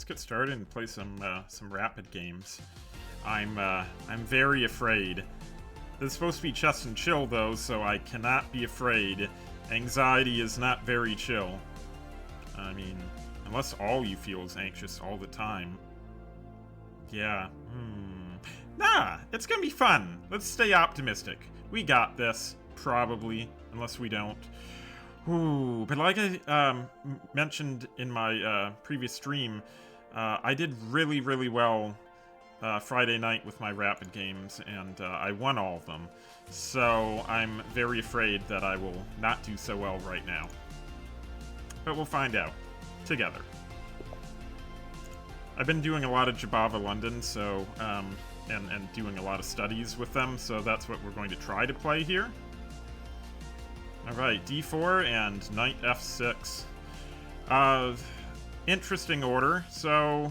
let's get started and play some rapid games. I'm very afraid. This is supposed to be chest and chill though, so I cannot be afraid. Anxiety is not very chill. I mean, unless all you feel is anxious all the time. Yeah. Nah, it's gonna be fun. Let's stay optimistic. We got this, probably, unless we don't. Ooh, but like I mentioned in my previous stream, I did really, really well Friday night with my rapid games, and I won all of them. So I'm very afraid that I will not do so well right now. But we'll find out together. I've been doing a lot of Jabava London, so and doing a lot of studies with them, so that's what we're going to try to play here. Alright, d4 and knight f6. Interesting order. So,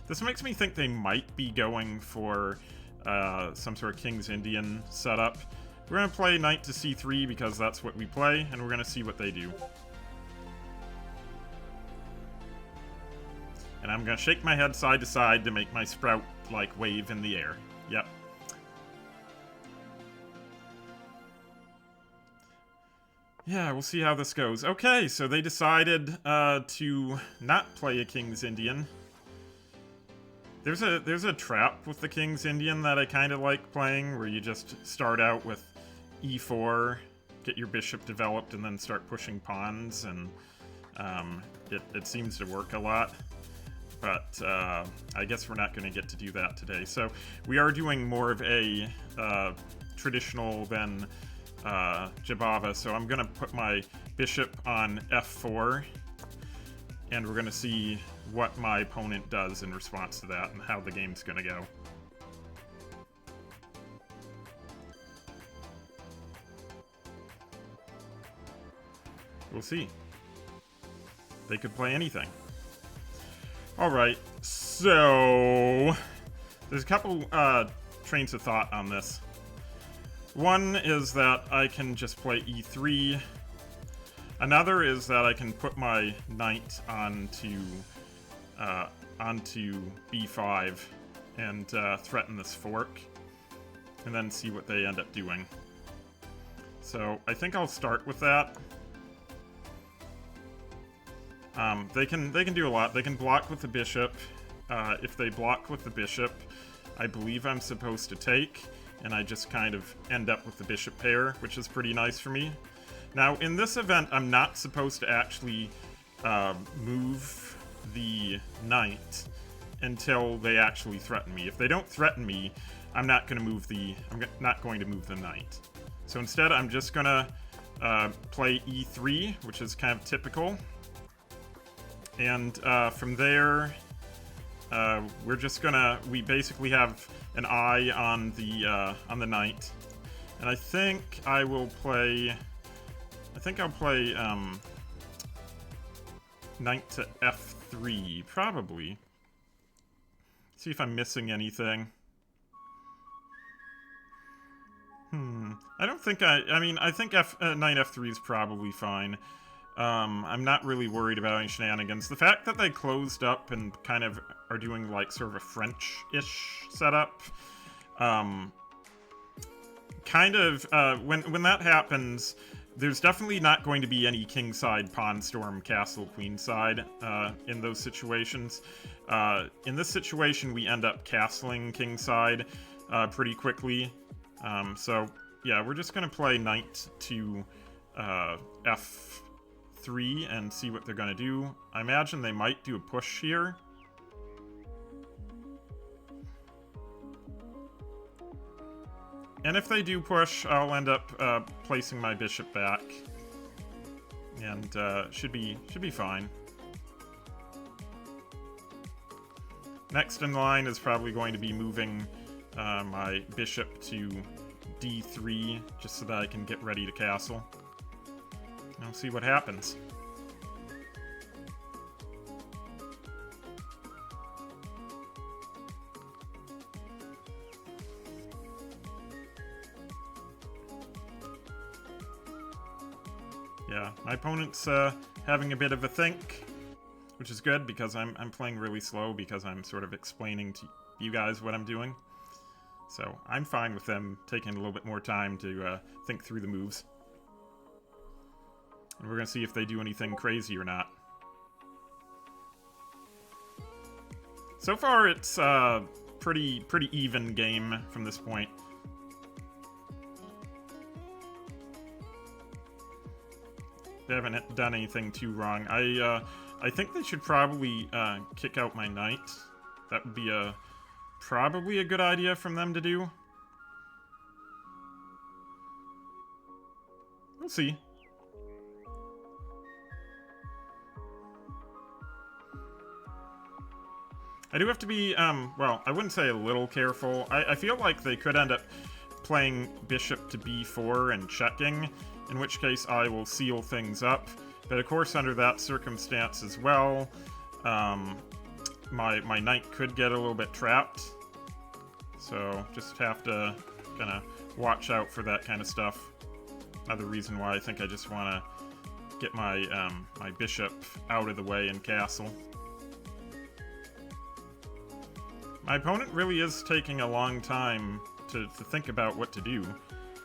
this makes me think they might be going for some sort of King's Indian setup. We're going to play knight to c3 because that's what we play, and we're going to see what they do. And I'm going to shake my head side to side to make my sprout, like, wave in the air. Yep. Yeah, we'll see how this goes. Okay, so they decided to not play a King's Indian. There's a trap with the King's Indian that I kind of like playing, where you just start out with e4, get your bishop developed, and then start pushing pawns, and it seems to work a lot. But I guess we're not going to get to do that today. So we are doing more of a traditional than Jabava, so I'm gonna put my bishop on f4, and we're gonna see what my opponent does in response to that and how the game's gonna go. We'll see. They could play anything. Alright, so there's a couple trains of thought on this. One is that I can just play e3. Another is that I can put my knight onto b5 and threaten this fork, and then see what they end up doing. So I think I'll start with that. They can do a lot. They can block with the bishop. If they block with the bishop, I believe I'm supposed to take, and I just kind of end up with the bishop pair, which is pretty nice for me. Now, in this event, I'm not supposed to actually move the knight until they actually threaten me. If they don't threaten me, I'm not going to move the knight. So instead, I'm just going to play e3, which is kind of typical. And from there, we basically have an eye on the knight, and I think I'll play knight to f3, probably. See if I'm missing anything. I don't think I think knight f3 is probably fine. I'm not really worried about any shenanigans. The fact that they closed up and kind of are doing like sort of a French-ish setup, when that happens, there's definitely not going to be any kingside, pawn storm, castle, queenside in those situations. In this situation, we end up castling kingside pretty quickly. So yeah, we're just gonna play knight to f3 and see what they're gonna do. I imagine they might do a push here. And if they do push, I'll end up placing my bishop back, and should be fine. Next in line is probably going to be moving my bishop to d3, just so that I can get ready to castle. I'll see what happens. Yeah, my opponent's having a bit of a think, which is good because I'm playing really slow because I'm sort of explaining to you guys what I'm doing. So I'm fine with them taking a little bit more time to think through the moves. And we're going to see if they do anything crazy or not. So far, it's a pretty even game from this point. They haven't done anything too wrong. I think they should probably kick out my knight. That would be probably a good idea from them to do. We'll see. I do have to be, well, I wouldn't say a little careful. I feel like they could end up playing bishop to b4 and checking, in which case I will seal things up. But of course, under that circumstance as well, my knight could get a little bit trapped. So just have to kind of watch out for that kind of stuff. Another reason why I think I just want to get my my bishop out of the way and castle. My opponent really is taking a long time to think about what to do.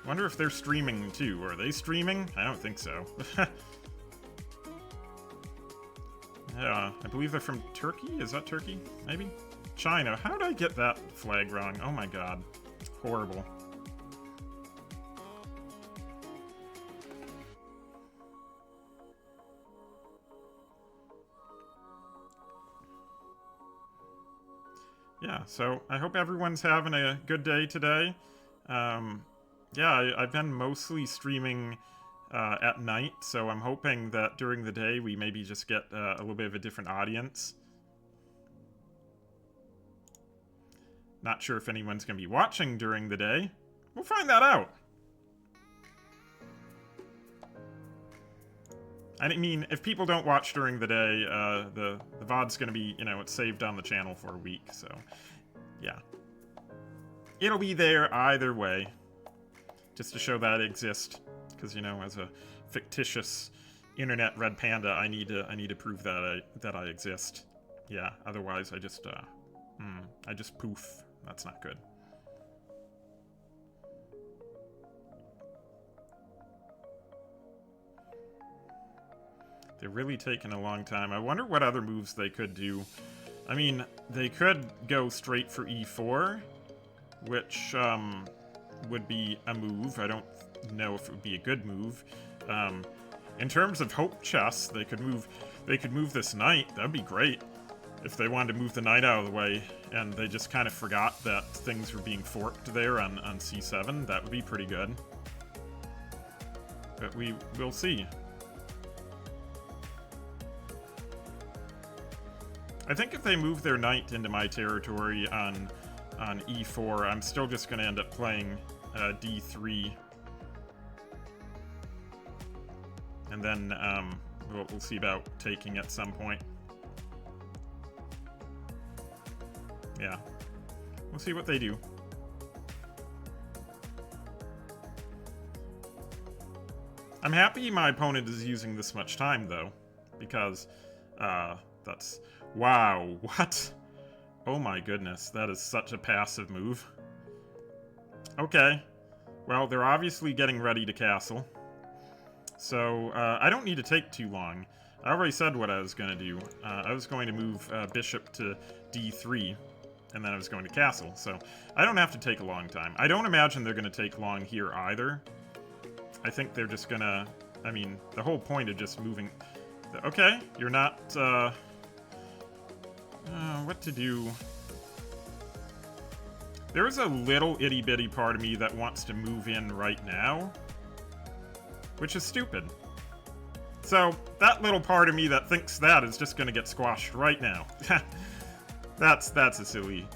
I wonder if they're streaming too. Are they streaming? I don't think so. Yeah, I believe they're from Turkey? Is that Turkey? Maybe? China. How did I get that flag wrong? Oh my god. Horrible. Yeah, so I hope everyone's having a good day today. Yeah, I've been mostly streaming at night, so I'm hoping that during the day we maybe just get a little bit of a different audience. Not sure if anyone's going to be watching during the day. We'll find that out. I mean, if people don't watch during the day, the VOD's going to be, you know, it's saved on the channel for a week, so yeah. It'll be there either way, just to show that it exists, because, you know, as a fictitious internet red panda, I need to prove that I exist. Yeah, otherwise I just poof. That's not good. They're really taking a long time. I wonder what other moves they could do. I mean, they could go straight for e4, which would be a move. I don't know if it would be a good move. In terms of hope chess, they could move this knight. That'd be great if they wanted to move the knight out of the way and they just kind of forgot that things were being forked there on c7. That would be pretty good. But we'll see. I think if they move their knight into my territory on e4, I'm still just going to end up playing d3. And then we'll see about taking at some point. Yeah. We'll see what they do. I'm happy my opponent is using this much time, though, because that's... Wow, what? Oh my goodness, that is such a passive move. Okay. Well, they're obviously getting ready to castle. So, I don't need to take too long. I already said what I was going to do. I was going to move bishop to d3, and then I was going to castle. So, I don't have to take a long time. I don't imagine they're going to take long here either. I think they're just going to... I mean, the whole point of just moving... Okay, you're not... what to do? There is a little itty-bitty part of me that wants to move in right now, which is stupid. So, that little part of me that thinks that is just gonna get squashed right now. That's a silly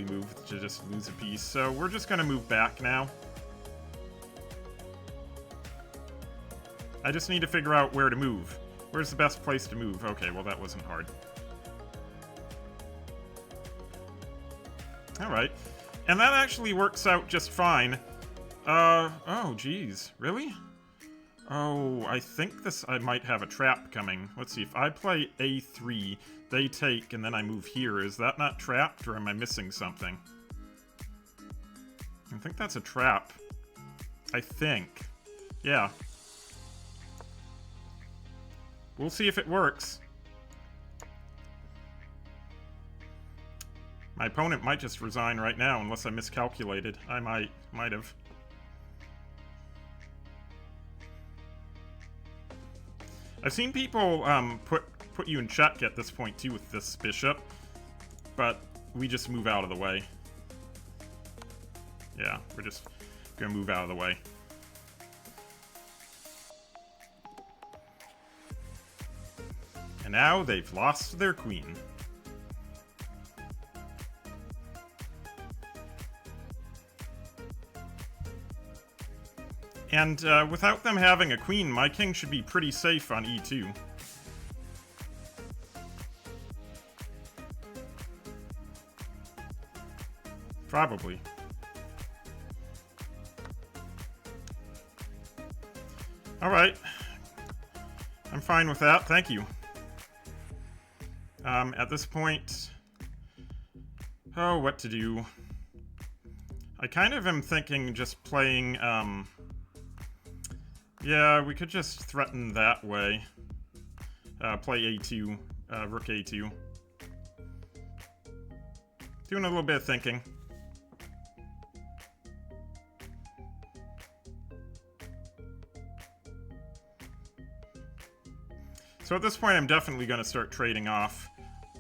move to just lose a piece. So, we're just gonna move back now. I just need to figure out where to move. Where's the best place to move? Okay, well that wasn't hard. Alright. And that actually works out just fine. Oh, geez. Really? Oh, I think I might have a trap coming. Let's see, if I play a3, they take, and then I move here. Is that not trapped, or am I missing something? I think that's a trap. I think. Yeah. We'll see if it works. My opponent might just resign right now, unless I miscalculated. I might have. I've seen people put you in check at this point too with this bishop, but we just move out of the way. Yeah, we're just gonna move out of the way. And now they've lost their queen. And without them having a queen, my king should be pretty safe on e2. Probably. Alright. I'm fine with that, thank you. At this point... Oh, what to do? I kind of am thinking just playing, yeah, we could just threaten that way. Play a2, rook a2. Doing a little bit of thinking. So at this point, I'm definitely going to start trading off.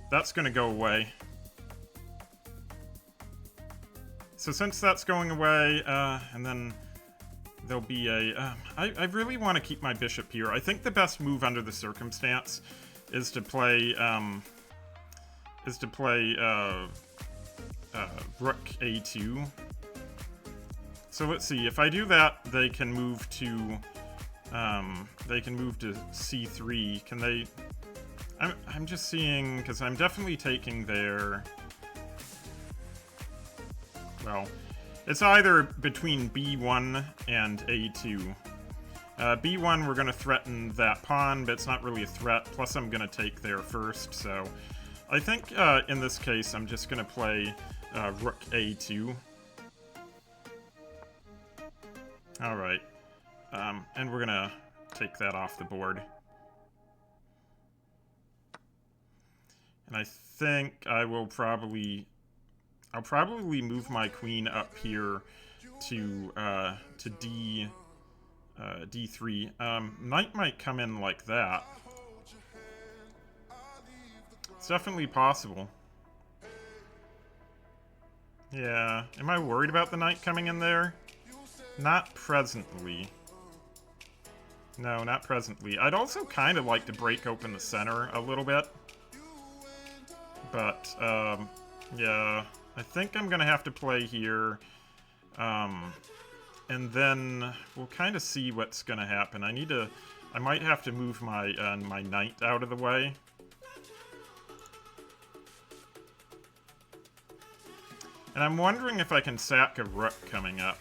That's going to go away. So since that's going away, and then there'll be a... I really want to keep my bishop here. I think the best move under the circumstance is to play... rook a2. So let's see. If I do that, they can move to... they can move to c3. Can they... I'm just seeing... Because I'm definitely taking their... Well, it's either between b1 and a2. b1, we're going to threaten that pawn, but it's not really a threat. Plus, I'm going to take there first, so... I think, in this case, I'm just going to play rook a2. Alright. And we're going to take that off the board. And I think I will probably... I'll probably move my queen up here to d3. Knight might come in like that. It's definitely possible. Yeah. Am I worried about the knight coming in there? Not presently. No, not presently. I'd also kind of like to break open the center a little bit. But, yeah... I think I'm gonna have to play here, and then we'll kind of see what's gonna happen. I might have to move my my knight out of the way. And I'm wondering if I can sack a rook coming up.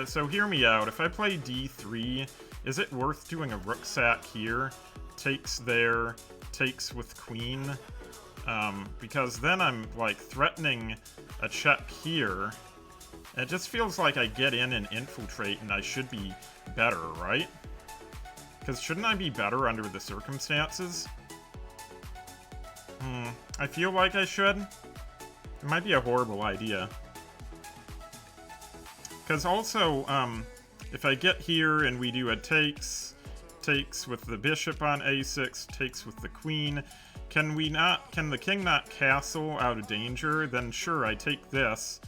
So hear me out. If I play d3, is it worth doing a rook sack here? Takes there, takes with queen. Because then I'm, like, threatening a check here. And it just feels like I get in and infiltrate and I should be better, right? Because shouldn't I be better under the circumstances? I feel like I should. It might be a horrible idea. Because also, if I get here and we do a takes with the bishop on a6, takes with the queen... Can the king not castle out of danger? Then sure, I take this.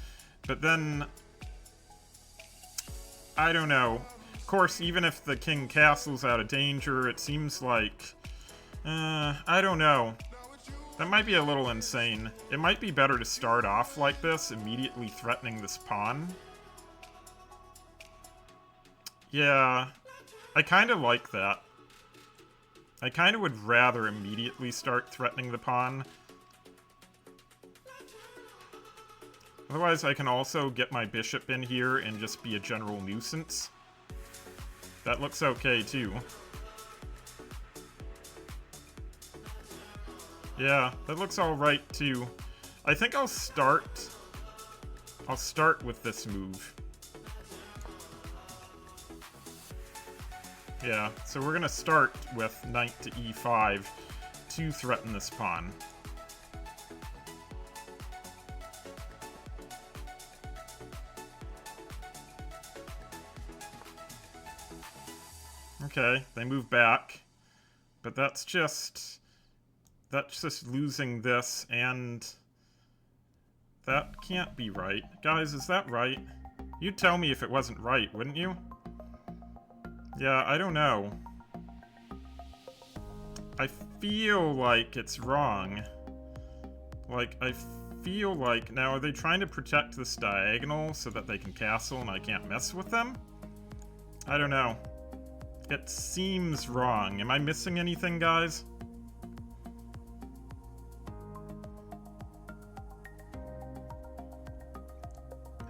But then... I don't know. Of course, even if the king castles out of danger, it seems like... I don't know. That might be a little insane. It might be better to start off like this, immediately threatening this pawn. Yeah, I kind of like that. I kind of would rather immediately start threatening the pawn. Otherwise, I can also get my bishop in here and just be a general nuisance. That looks okay, too. Yeah, that looks alright, too. I think I'll start with this move. Yeah, so we're gonna start with knight to e5 to threaten this pawn. Okay, they move back, but that's just losing this, and that can't be right. Guys, is that right? You'd tell me if it wasn't right, wouldn't you? Yeah, I don't know. I feel like it's wrong. Like, I feel like... Now, are they trying to protect this diagonal so that they can castle and I can't mess with them? I don't know. It seems wrong. Am I missing anything, guys?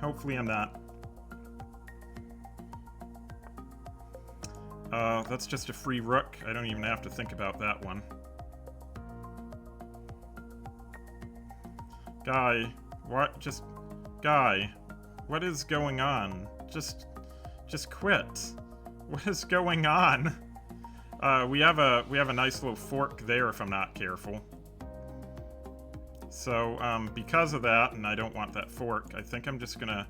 Hopefully I'm not. That's just a free rook. I don't even have to think about that one. Guy, what? Guy, what is going on? Just quit. What is going on? We have a nice little fork there if I'm not careful. So, because of that, and I don't want that fork, I think I'm just gonna...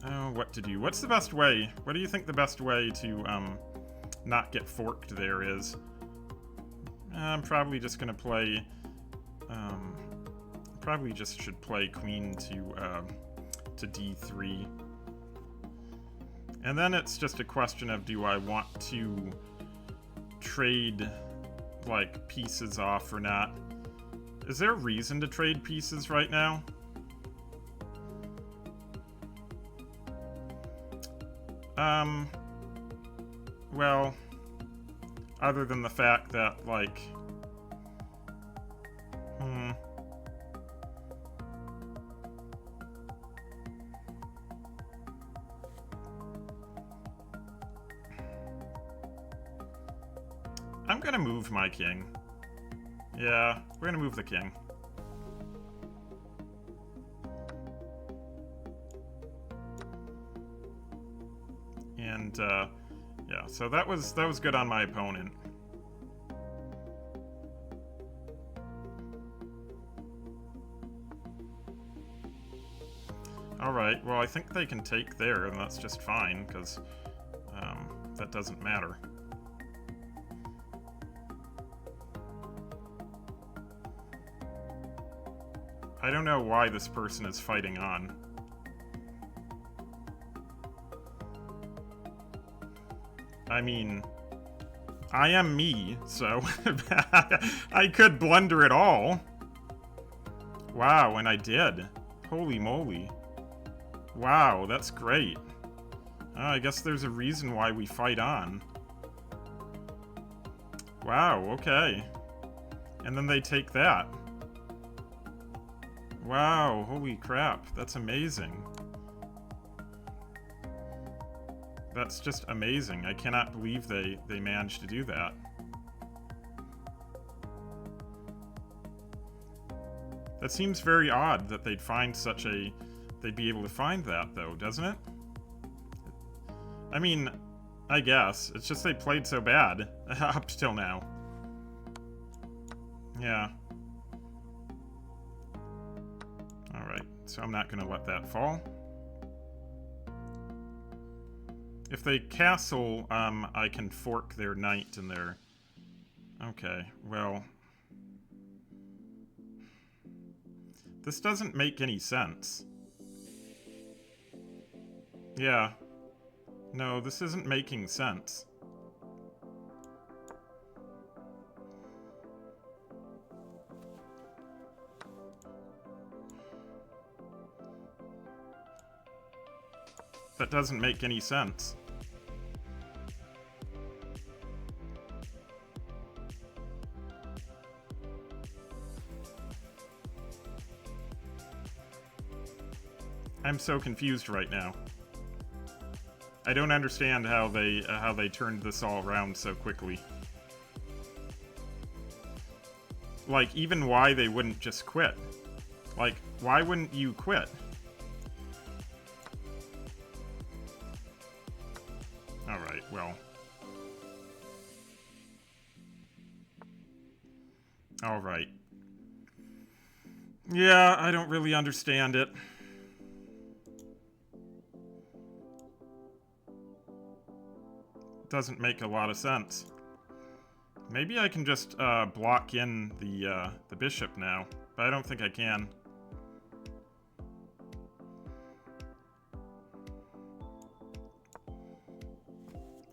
Oh, what to do? What's the best way? What do you think the best way to, not get forked there is? I'm probably just gonna play... probably just should play queen to d3. And then it's just a question of, do I want to trade, like, pieces off or not? Is there a reason to trade pieces right now? Well, other than the fact that, like... I'm gonna move my king. Yeah, we're gonna move the king. And, yeah, so that was good on my opponent. Alright, well, I think they can take there, and that's just fine, because that doesn't matter. I don't know why this person is fighting on. I mean, I am me, so I could blunder it all. Wow, and I did. Holy moly. Wow, that's great. I guess there's a reason why we fight on. Wow, okay. And then they take that. Wow, holy crap, that's amazing. That's just amazing. I cannot believe they managed to do that. That seems very odd that they'd find such a... They'd be able to find that, though, doesn't it? I mean, I guess. It's just they played so bad up till now. Yeah. Alright, so I'm not going to let that fall. If they castle, I can fork their knight and their... Okay, well... This doesn't make any sense. Yeah. No, this isn't making sense. That doesn't make any sense. I'm so confused right now. I don't understand how they turned this all around so quickly. Like, even why they wouldn't just quit. Like, why wouldn't you quit? Alright, well. Alright. Yeah, I don't really understand it. Doesn't make a lot of sense. Maybe I can just block in the bishop now, but I don't think I can.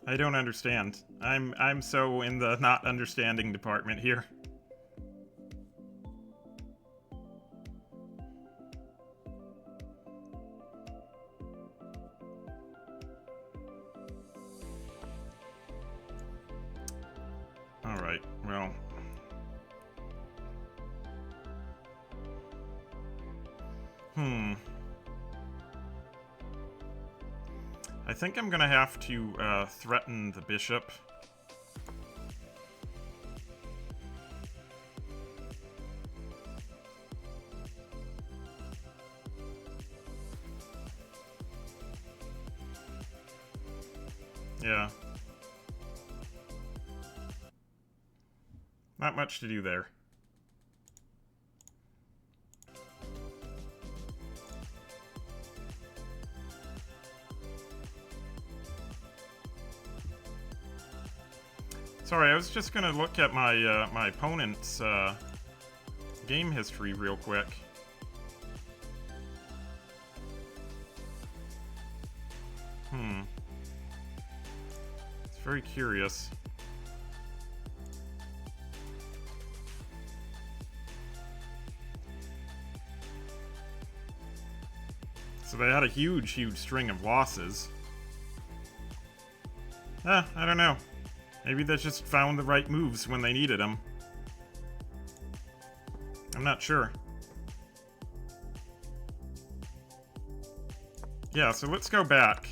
I don't understand. I'm so in the not understanding department here. Alright, well. I think I'm gonna have to threaten the bishop. Yeah. Not much to do there. Sorry, I was just gonna look at my my opponent's game history real quick. It's very curious. So they had a huge string of losses. I don't know. Maybe they just found the right moves when they needed them. I'm not sure. Yeah, so let's go back.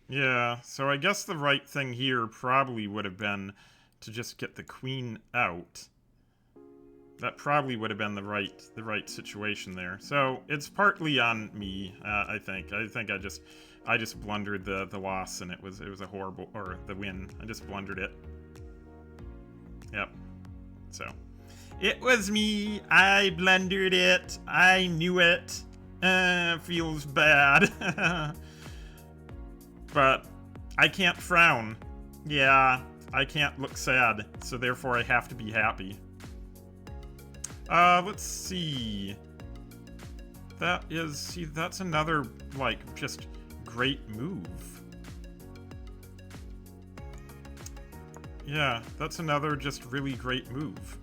Yeah, so I guess the right thing here probably would have been to just get the queen out. That probably would have been the right situation there. So it's partly on me, I think. I just blundered the loss, and it was a horrible, or the win. I just blundered it. Yep. So it was me. I blundered it. I knew it. Feels bad. But I can't frown. Yeah, I can't look sad. So therefore, I have to be happy. Let's see. That's another, like, just great move. Yeah, that's another just really great move.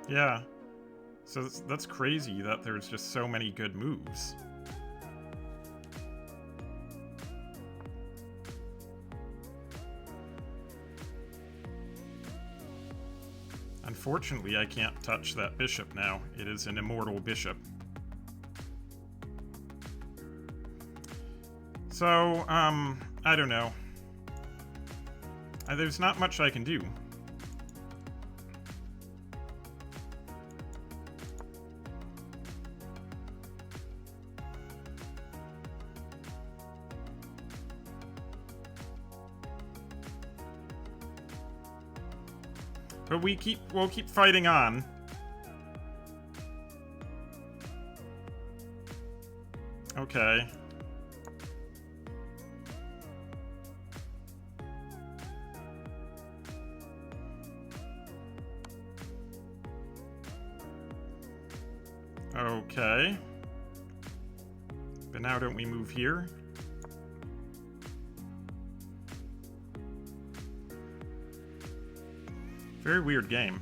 Yeah. So that's crazy that there's just so many good moves. Unfortunately, I can't touch that bishop now. It is an immortal bishop. So, I don't know. There's not much I can do. But we'll keep fighting on. Okay. Okay. But now don't we move here? Very weird game.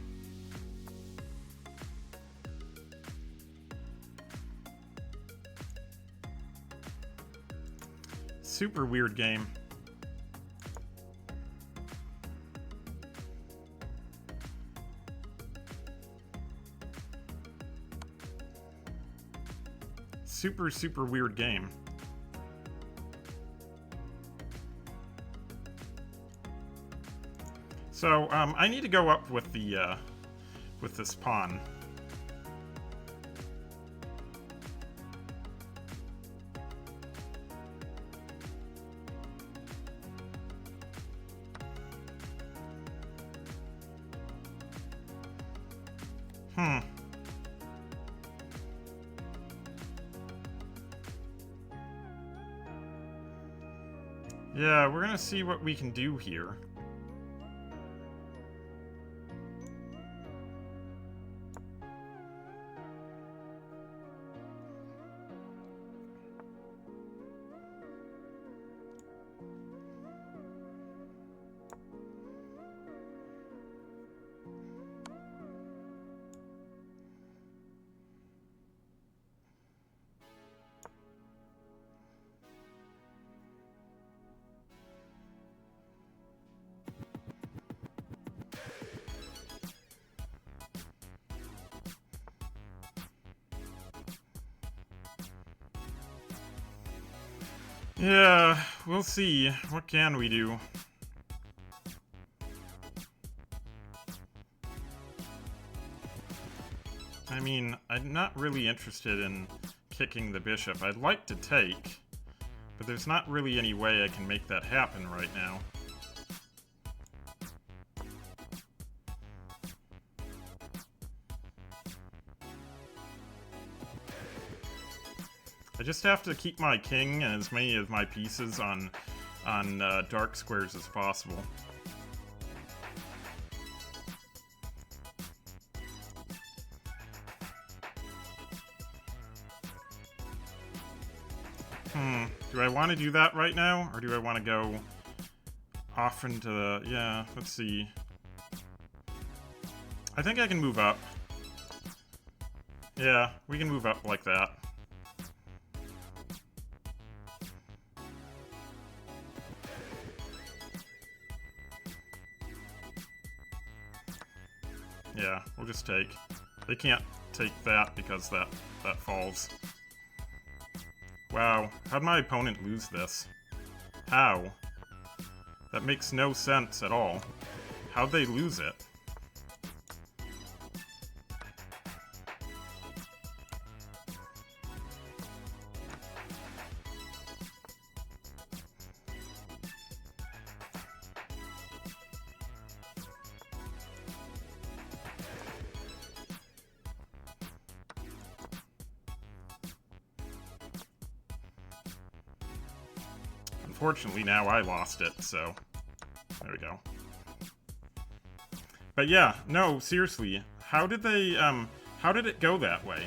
Super weird game. Super, super weird game. So, I need to go up with the, with this pawn. Yeah, we're gonna see what we can do here. Yeah, we'll see. What can we do? I mean, I'm not really interested in kicking the bishop. I'd like to take, but there's not really any way I can make that happen right now. I just have to keep my king and as many of my pieces on dark squares as possible. Do I want to do that right now, or do I want to go off into the... Yeah, let's see. I think I can move up. Yeah, we can move up like that. Yeah, we'll just take. They can't take that because that falls. Wow, how'd my opponent lose this? How? That makes no sense at all. How'd they lose it? Unfortunately, now I lost it, so there we go. But yeah, no, seriously, how did they, how did it go that way?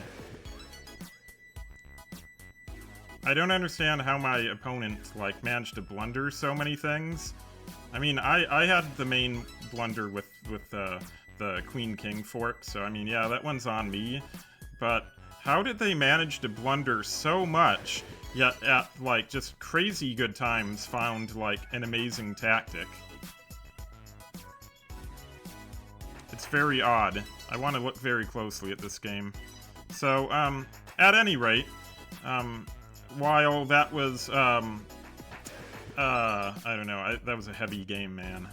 I don't understand how my opponent, like, managed to blunder so many things. I mean, I had the main blunder with the Queen-King fork, so I mean, yeah, that one's on me. But how did they manage to blunder so much, yet at, like, just crazy good times found, like, an amazing tactic? It's very odd. I want to look very closely at this game. So, at any rate, while that was, I don't know, that was a heavy game, man.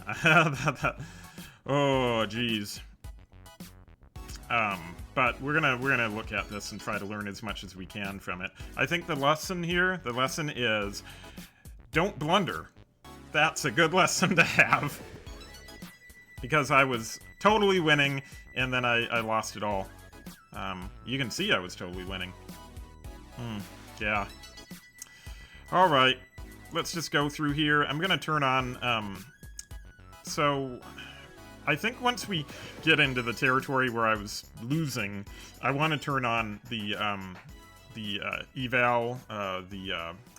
Oh, jeez. But we're gonna look at this and try to learn as much as we can from it. I think the lesson is, don't blunder. That's a good lesson to have. Because I was totally winning, and then I lost it all. You can see I was totally winning. Yeah. Alright, let's just go through here. I'm gonna turn on, so... I think once we get into the territory where I was losing, I want to turn on the eval,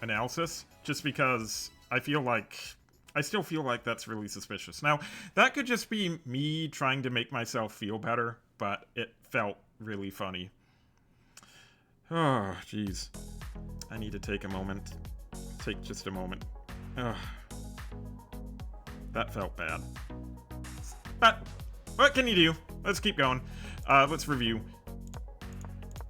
analysis, just because I still feel like that's really suspicious. Now, that could just be me trying to make myself feel better, but it felt really funny. Oh, jeez. I need to take a moment take just a moment. Ugh. That felt bad. But what can you do? Let's keep going. Let's review.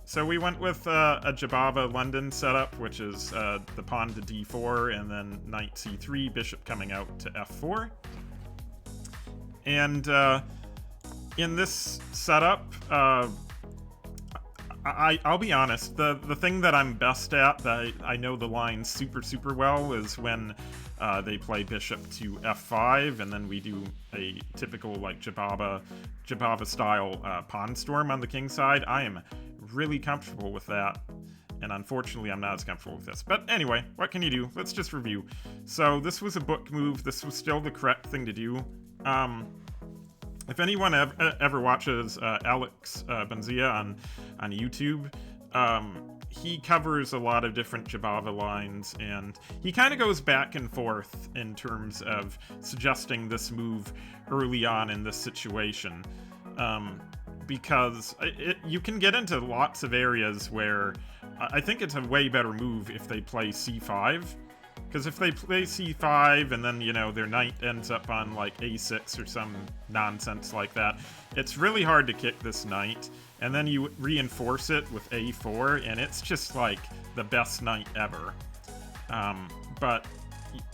So we went with a Jabava London setup, which is the pawn to d4, and then knight c3, bishop coming out to f4. And in this setup, I'll be honest, the thing that I'm best at, that I know the line super well, is when they play bishop to f5, and then we do a typical like Jabava style pawn storm on the king side. I am really comfortable with that, and unfortunately I'm not as comfortable with this. But anyway, what can you do? Let's just review. So this was a book move. This was still the correct thing to do. If anyone ever watches Alex Benzia on YouTube, he covers a lot of different Jabava lines, and he kind of goes back and forth in terms of suggesting this move early on in this situation. Because you can get into lots of areas where I think it's a way better move if they play c5. Because if they play c5 and then, you know, their knight ends up on like a6 or some nonsense like that, it's really hard to kick this knight. And then you reinforce it with a4, and it's just like the best knight ever. But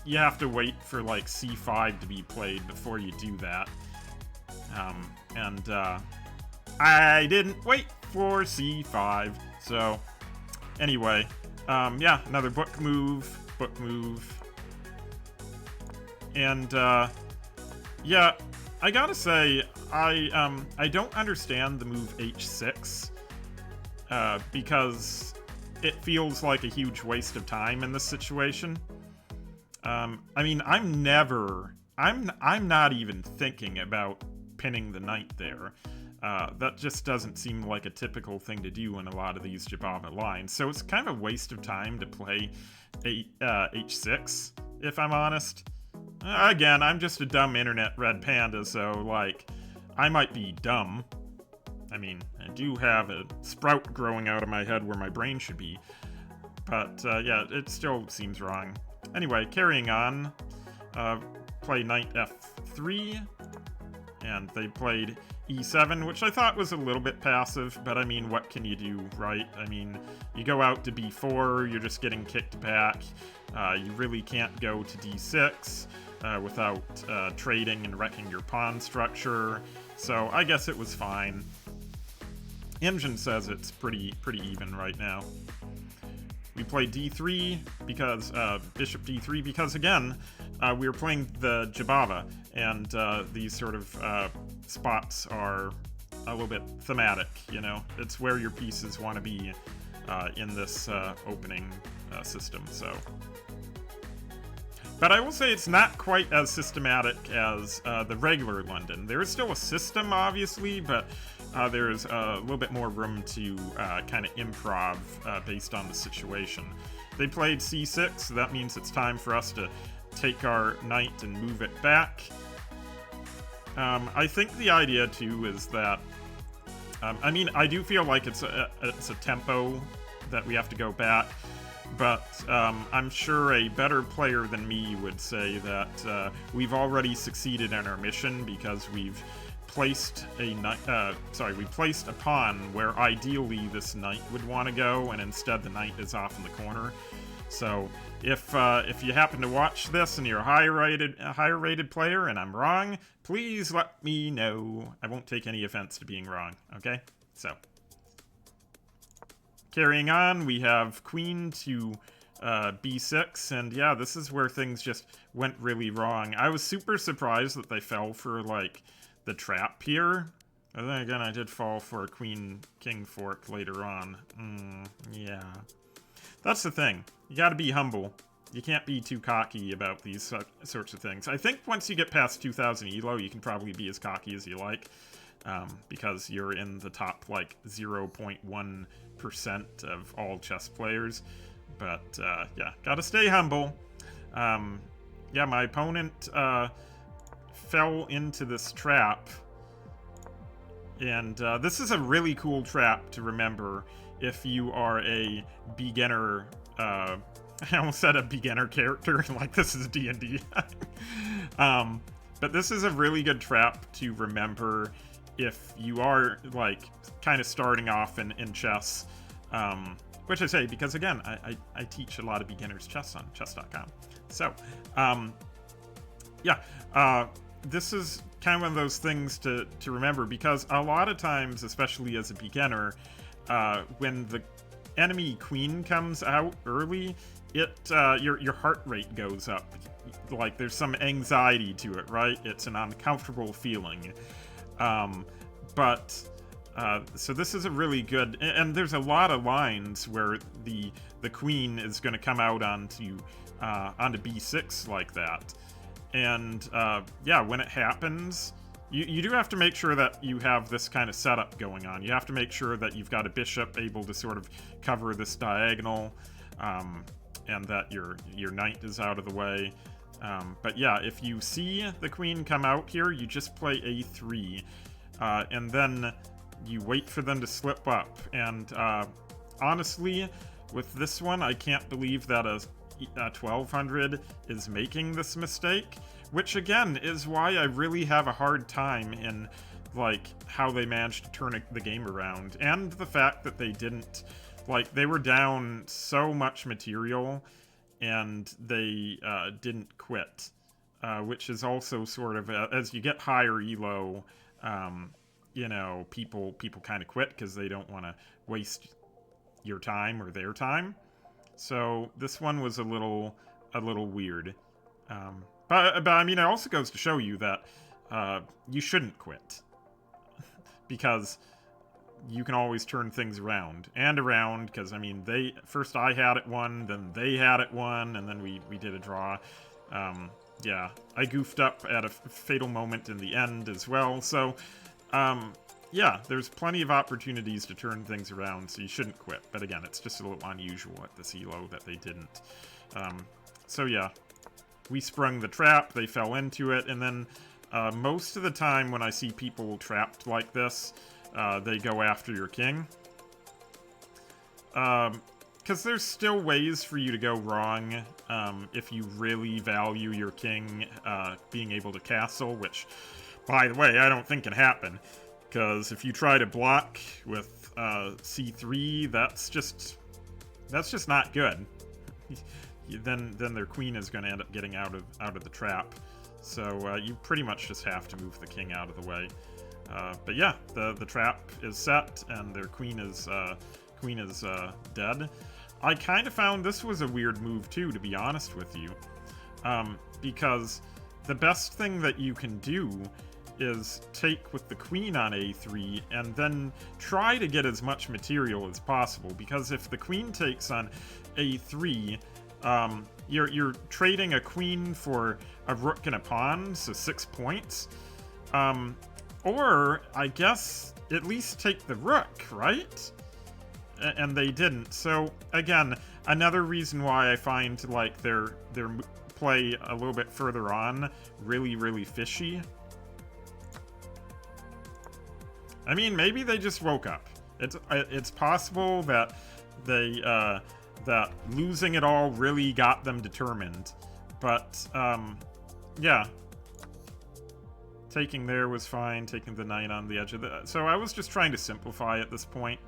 you have to wait for like c5 to be played before you do that. I didn't wait for c5. So anyway, yeah, another book move. And yeah, I gotta say, I don't understand the move h6 because it feels like a huge waste of time in this situation. I mean, I'm not even thinking about pinning the knight there. That just doesn't seem like a typical thing to do in a lot of these Jabava lines. So it's kind of a waste of time to play h6, if I'm honest. Again, I'm just a dumb internet red panda, so, like, I might be dumb. I mean, I do have a sprout growing out of my head where my brain should be. But, yeah, it still seems wrong. Anyway, carrying on. Play knight f3. And they played e7, which I thought was a little bit passive, but I mean, what can you do, right? I mean, you go out to b4, you're just getting kicked back. You really can't go to d6 without trading and wrecking your pawn structure, so I guess it was fine. Engine says it's pretty even right now. We played d3 because bishop d3 because, again, we were playing the Jabava, and these sort of spots are a little bit thematic, you know? It's where your pieces want to be in this opening system, so. But I will say it's not quite as systematic as the regular London. There is still a system, obviously, but there's a little bit more room to kind of improv based on the situation. They played c6, so that means it's time for us to take our knight and move it back. I think the idea, too, is that... I mean, I do feel like it's a tempo that we have to go back, but I'm sure a better player than me would say that we've already succeeded in our mission because we've placed a we placed a pawn where ideally this knight would want to go, and instead the knight is off in the corner. So if you happen to watch this and you're a higher rated player and I'm wrong, please let me know. I won't take any offense to being wrong, okay? So carrying on, we have queen to b6, and yeah, this is where things just went really wrong. I was super surprised that they fell for, like, the trap here. But then again, I did fall for a queen-king fork later on. Yeah. That's the thing. You gotta be humble. You can't be too cocky about these sorts of things. I think once you get past 2000 elo, you can probably be as cocky as you like. Because you're in the top, like, 0.1% of all chess players. But, yeah, gotta stay humble. Yeah, my opponent fell into this trap. And this is a really cool trap to remember if you are a beginner I almost said a beginner character, like this is D&D. But this is a really good trap to remember if you are, like, kind of starting off in chess. Which I say because, again, I teach a lot of beginners chess on chess.com. So, yeah, this is kind of one of those things to remember, because a lot of times, especially as a beginner, when the enemy queen comes out early, your heart rate goes up. Like, there's some anxiety to it, right? It's an uncomfortable feeling. So this is a really good, and there's a lot of lines where the queen is going to come out onto b6 like that. And yeah, when it happens, you do have to make sure that you have this kind of setup going on. You have to make sure that you've got a bishop able to sort of cover this diagonal, and that your knight is out of the way. But yeah, if you see the queen come out here, you just play a3, and then you wait for them to slip up. And honestly, with this one, I can't believe that a 1200 is making this mistake, which again is why I really have a hard time in, like, how they managed to turn the game around, and the fact that they didn't, like, they were down so much material and they didn't quit, which is also sort of, as you get higher elo, you know, people kind of quit because they don't want to waste your time or their time. So this one was a little weird. But I mean, it also goes to show you that you shouldn't quit, because you can always turn things around and around. Because I mean, first I had it won, then they had it won, and then we did a draw. Yeah, I goofed up at a fatal moment in the end as well. So yeah, there's plenty of opportunities to turn things around, so you shouldn't quit. But again, it's just a little unusual at this elo that they didn't. So yeah, we sprung the trap, they fell into it, and then most of the time when I see people trapped like this, they go after your king. Because there's still ways for you to go wrong if you really value your king being able to castle, which, by the way, I don't think can happen. Because if you try to block with c3, that's just not good. Then their queen is going to end up getting out of the trap. So you pretty much just have to move the king out of the way. But yeah, the trap is set and their queen is dead. I kind of found this was a weird move too, to be honest with you, because the best thing that you can do is take with the queen on a3 and then try to get as much material as possible, because if the queen takes on a3, you're trading a queen for a rook and a pawn, so 6 points. Or I guess at least take the rook, right? And they didn't. So again, another reason why I find, like, their play a little bit further on really fishy. I mean, maybe they just woke up. It's possible that they that losing it all really got them determined. But yeah, taking there was fine. Taking the knight on the edge of the... So I was just trying to simplify at this point.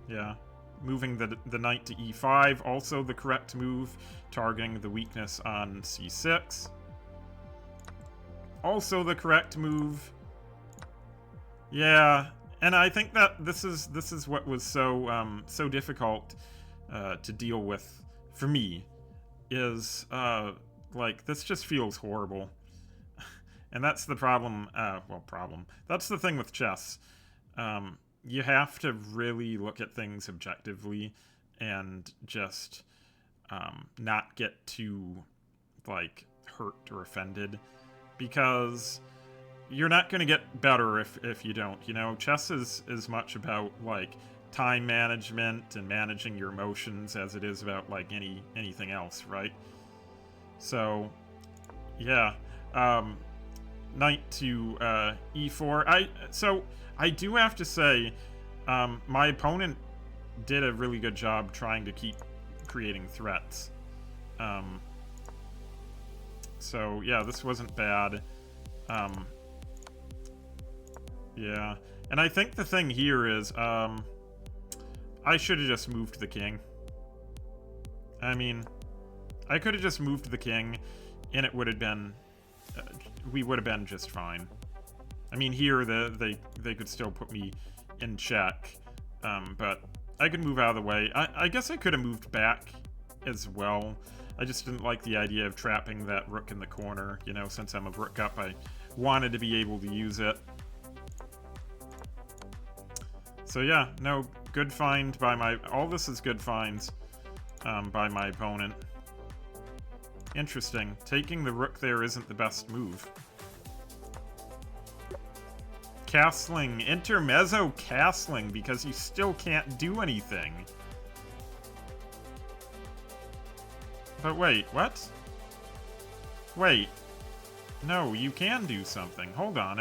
Yeah, moving the knight to e5, also the correct move, targeting the weakness on c6. Also the correct move. Yeah, and I think that this is what was so so difficult to deal with for me, is like, this just feels horrible. And that's the problem. That's the thing with chess. You have to really look at things objectively and just not get too, like, hurt or offended, because you're not going to get better if you don't. You know, chess is as much about, like, time management and managing your emotions as it is about, like, anything else, right? So, yeah. Knight to e4. So I do have to say, my opponent did a really good job trying to keep creating threats. So, yeah, this wasn't bad. Yeah. And I think the thing here is, I should have just moved the king. I mean, I could have just moved the king, and it would have been... we would have been just fine. I mean, here, they could still put me in check, but I could move out of the way. I guess I could have moved back as well. I just didn't like the idea of trapping that rook in the corner. You know, since I'm a rook up, I wanted to be able to use it. So yeah, no, good find by my... all this is good finds by my opponent. Interesting. Taking the rook there isn't the best move. Castling. Intermezzo castling because you still can't do anything. But wait, what? Wait. No, you can do something. Hold on,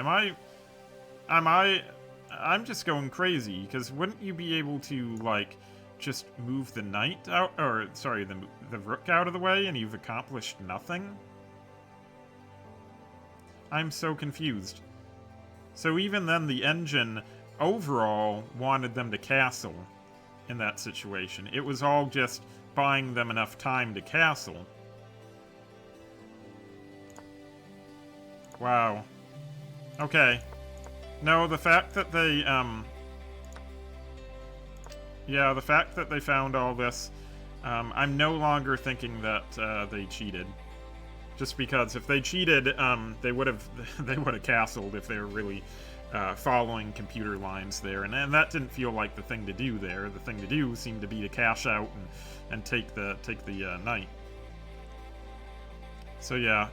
I'm just going crazy, because wouldn't you be able to, like, just move the knight out, or, sorry, the rook out of the way, and you've accomplished nothing? I'm so confused. So even then, the engine overall wanted them to castle in that situation. It was all just buying them enough time to castle. Wow. Okay. No, the fact that they, yeah, the fact that they found all this, I'm no longer thinking that, they cheated. Just because if they cheated, they would have castled if they were really, following computer lines there. And that didn't feel like the thing to do there. The thing to do seemed to be to cash out and take the knight. So yeah.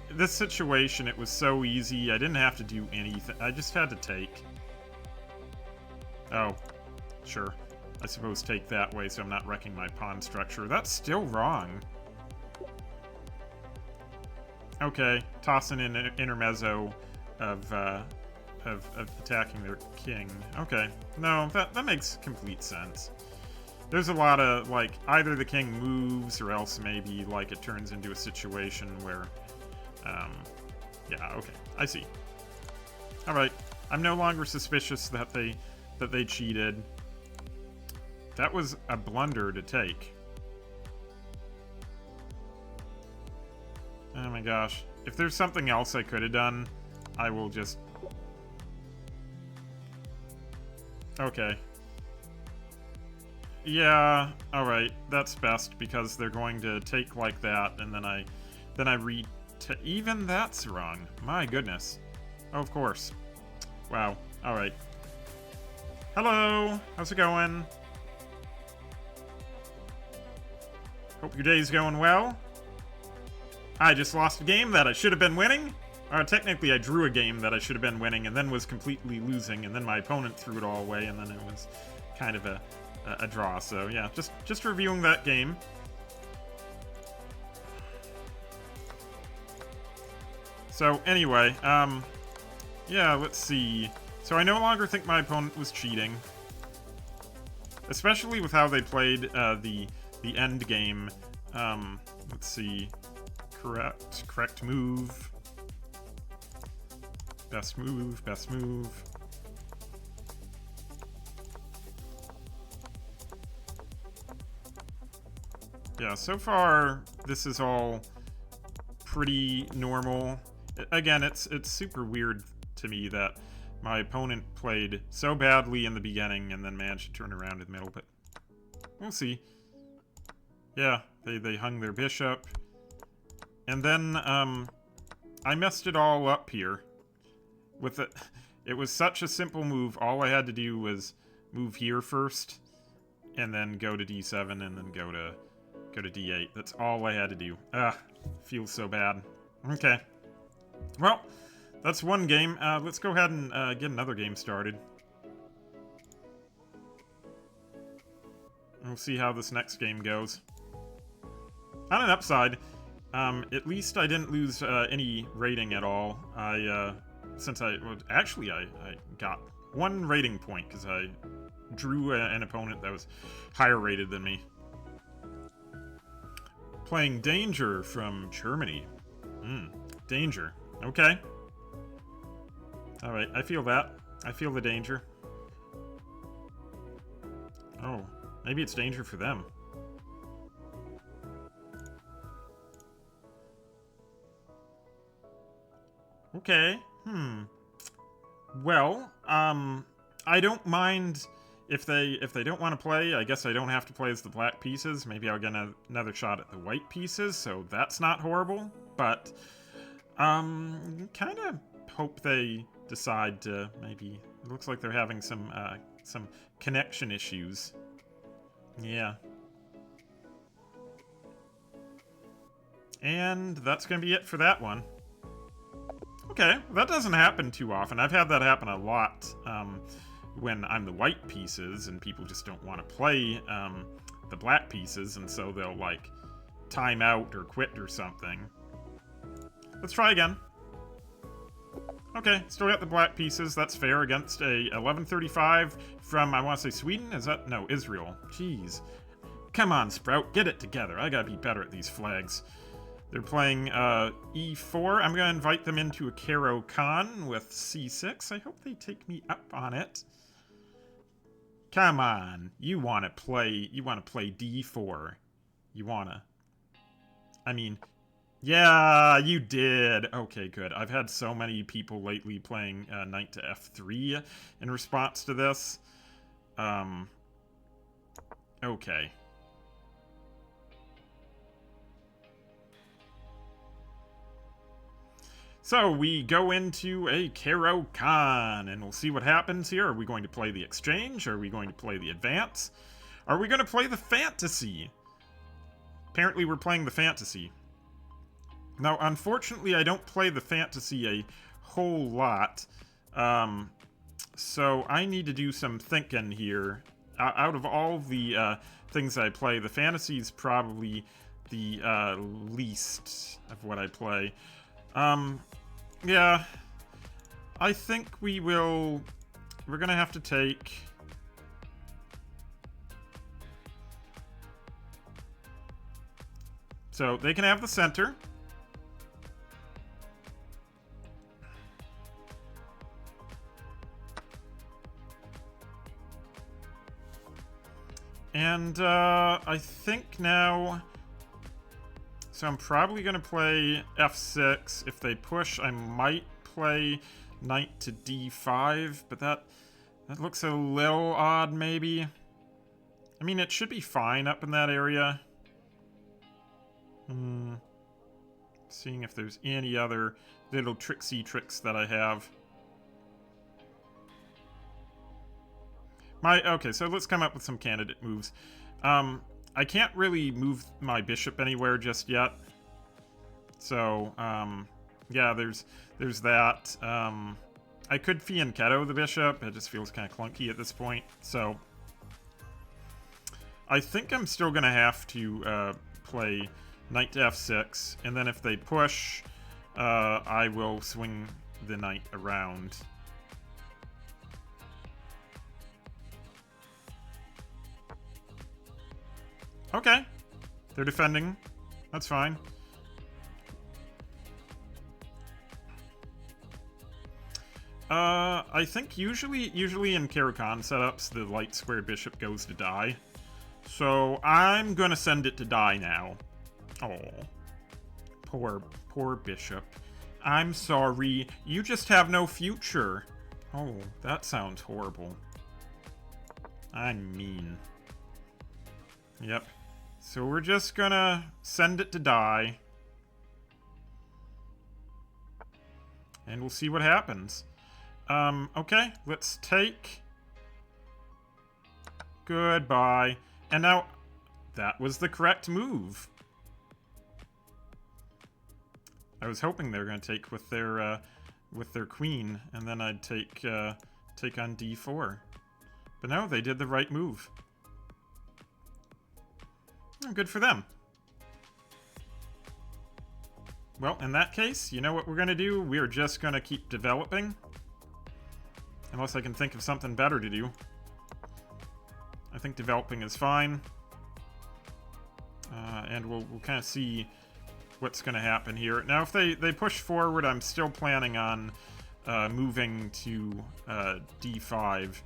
This situation, it was so easy. I didn't have to do anything. I just had to take. Oh, sure. I suppose take that way so I'm not wrecking my pawn structure. That's still wrong. Okay, tossing in an intermezzo of attacking their king. Okay, no, that makes complete sense. There's a lot of, like, either the king moves or else maybe, like, it turns into a situation where... yeah, okay. I see. Alright. I'm no longer suspicious that they cheated. That was a blunder to take. Oh my gosh. If there's something else I could have done, I will just... Okay. Yeah, alright. That's best, because they're going to take like that, and then I even that's wrong. My goodness. Oh, of course. Wow. Alright. Hello! How's it going? Hope your day's going well. I just lost a game that I should have been winning. Or technically I drew a game that I should have been winning and then was completely losing, and then my opponent threw it all away, and then it was kind of a draw. So yeah, just reviewing that game. So anyway, yeah, let's see. So I no longer think my opponent was cheating. Especially with how they played the end game. Let's see. Correct move. Best move, best move. Yeah, so far this is all pretty normal. Again, it's super weird to me that my opponent played so badly in the beginning and then managed to turn around in the middle, but we'll see. Yeah, they hung their bishop. And then, I messed it all up here. With it, it was such a simple move. All I had to do was move here first, and then go to d7, and then go to d8. That's all I had to do. Feels so bad. Okay. Well, that's one game. Let's go ahead and get another game started. We'll see how this next game goes. On an upside, at least I didn't lose any rating at all. Actually, I got 1 rating point because I drew an opponent that was higher rated than me. Playing Danger from Germany. Danger. Okay. Alright, I feel that. I feel the danger. Oh, maybe it's danger for them. Okay. Well, I don't mind if they don't want to play. I guess I don't have to play as the black pieces. Maybe I'll get another shot at the white pieces, so that's not horrible. But kind of hope they decide to maybe. It looks like they're having some connection issues. Yeah. And that's gonna be it for that one. Okay, that doesn't happen too often. I've had that happen a lot when I'm the white pieces and people just don't want to play the black pieces, and so they'll, like, time out or quit or something. Let's try again. Okay, still got the black pieces. That's fair against a 1135 from, I want to say Sweden? Is that? No, Israel. Jeez. Come on, Sprout, get it together. I gotta be better at these flags. They're playing E4. I'm going to invite them into a Caro Con with C6. I hope they take me up on it. Come on. You want to play D4. You want to. I mean, yeah, you did. Okay, good. I've had so many people lately playing knight to F3 in response to this. Okay. So we go into a Caro Con, and we'll see what happens here. Are we going to play the exchange? Are we going to play the advance? Are we going to play the fantasy? Apparently we're playing the fantasy. Now, unfortunately, I don't play the fantasy a whole lot. So I need to do some thinking here. Out of all the things I play, the fantasy is probably the least of what I play. Yeah, I think we're gonna have to take... So, they can have the center. And, I think now... So I'm probably going to play F6. If they push, I might play knight to D5, but that looks a little odd, maybe. I mean, it should be fine up in that area. Seeing if there's any other little tricksy tricks that I have. Okay, so let's come up with some candidate moves. I can't really move my bishop anywhere just yet. So, yeah, there's that. I could fianchetto the bishop. It just feels kind of clunky at this point. So, I think I'm still going to have to play knight to f6. And then if they push, I will swing the knight around. Okay. They're defending. That's fine. I think usually in Caro Con setups, the light square bishop goes to die. So I'm gonna send it to die now. Oh. Poor bishop. I'm sorry. You just have no future. Oh, that sounds horrible. I'm mean. Yep. So we're just gonna send it to die. And we'll see what happens. Okay, let's take. Goodbye. And now, that was the correct move. I was hoping they were gonna take with their queen, and then I'd take on d4. But no, they did the right move. Good for them. Well, in that case, you know what we're going to do? We're just going to keep developing. Unless I can think of something better to do. I think developing is fine. And we'll kind of see what's going to happen here. Now, if they push forward, I'm still planning on moving to d5.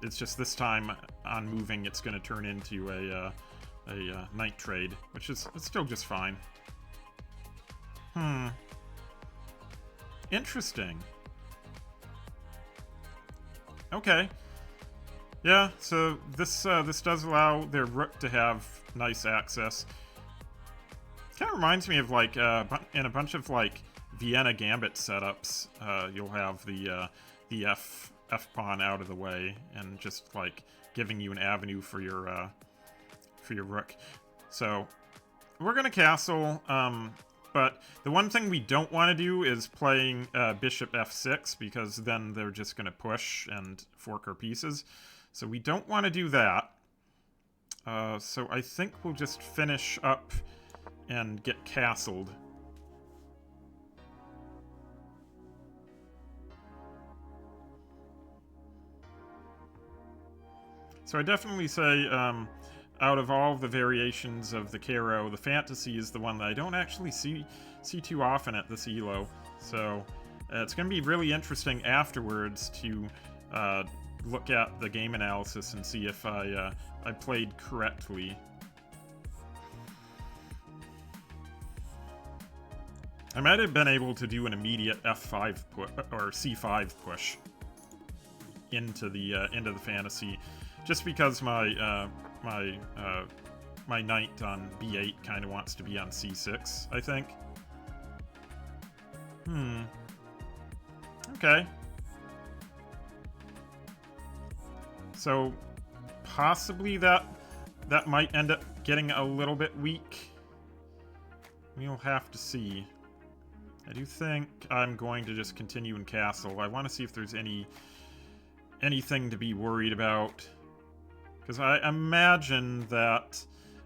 It's just this time on moving, it's going to turn into a knight trade, which is still just fine. Interesting. Okay. Yeah, so this does allow their rook to have nice access. Kind of reminds me of, like, in a bunch of, like, Vienna Gambit setups, you'll have the F pawn out of the way and just, like, giving you an avenue for your rook. So we're gonna castle, but the one thing we don't want to do is playing bishop f6, because then they're just gonna push and fork our pieces. So we don't want to do that. So I think we'll just finish up and get castled. So I definitely say, out of all of the variations of the Caro, the Fantasy is the one that I don't actually see too often at this elo. So it's going to be really interesting afterwards to look at the game analysis and see if I played correctly. I might have been able to do an immediate f5 or c5 push into the Fantasy, just because my my knight on b8 kind of wants to be on c6, I think. Okay. So possibly that might end up getting a little bit weak. We'll have to see. I do think I'm going to just continue in castle. I want to see if there's anything to be worried about. Because I imagine that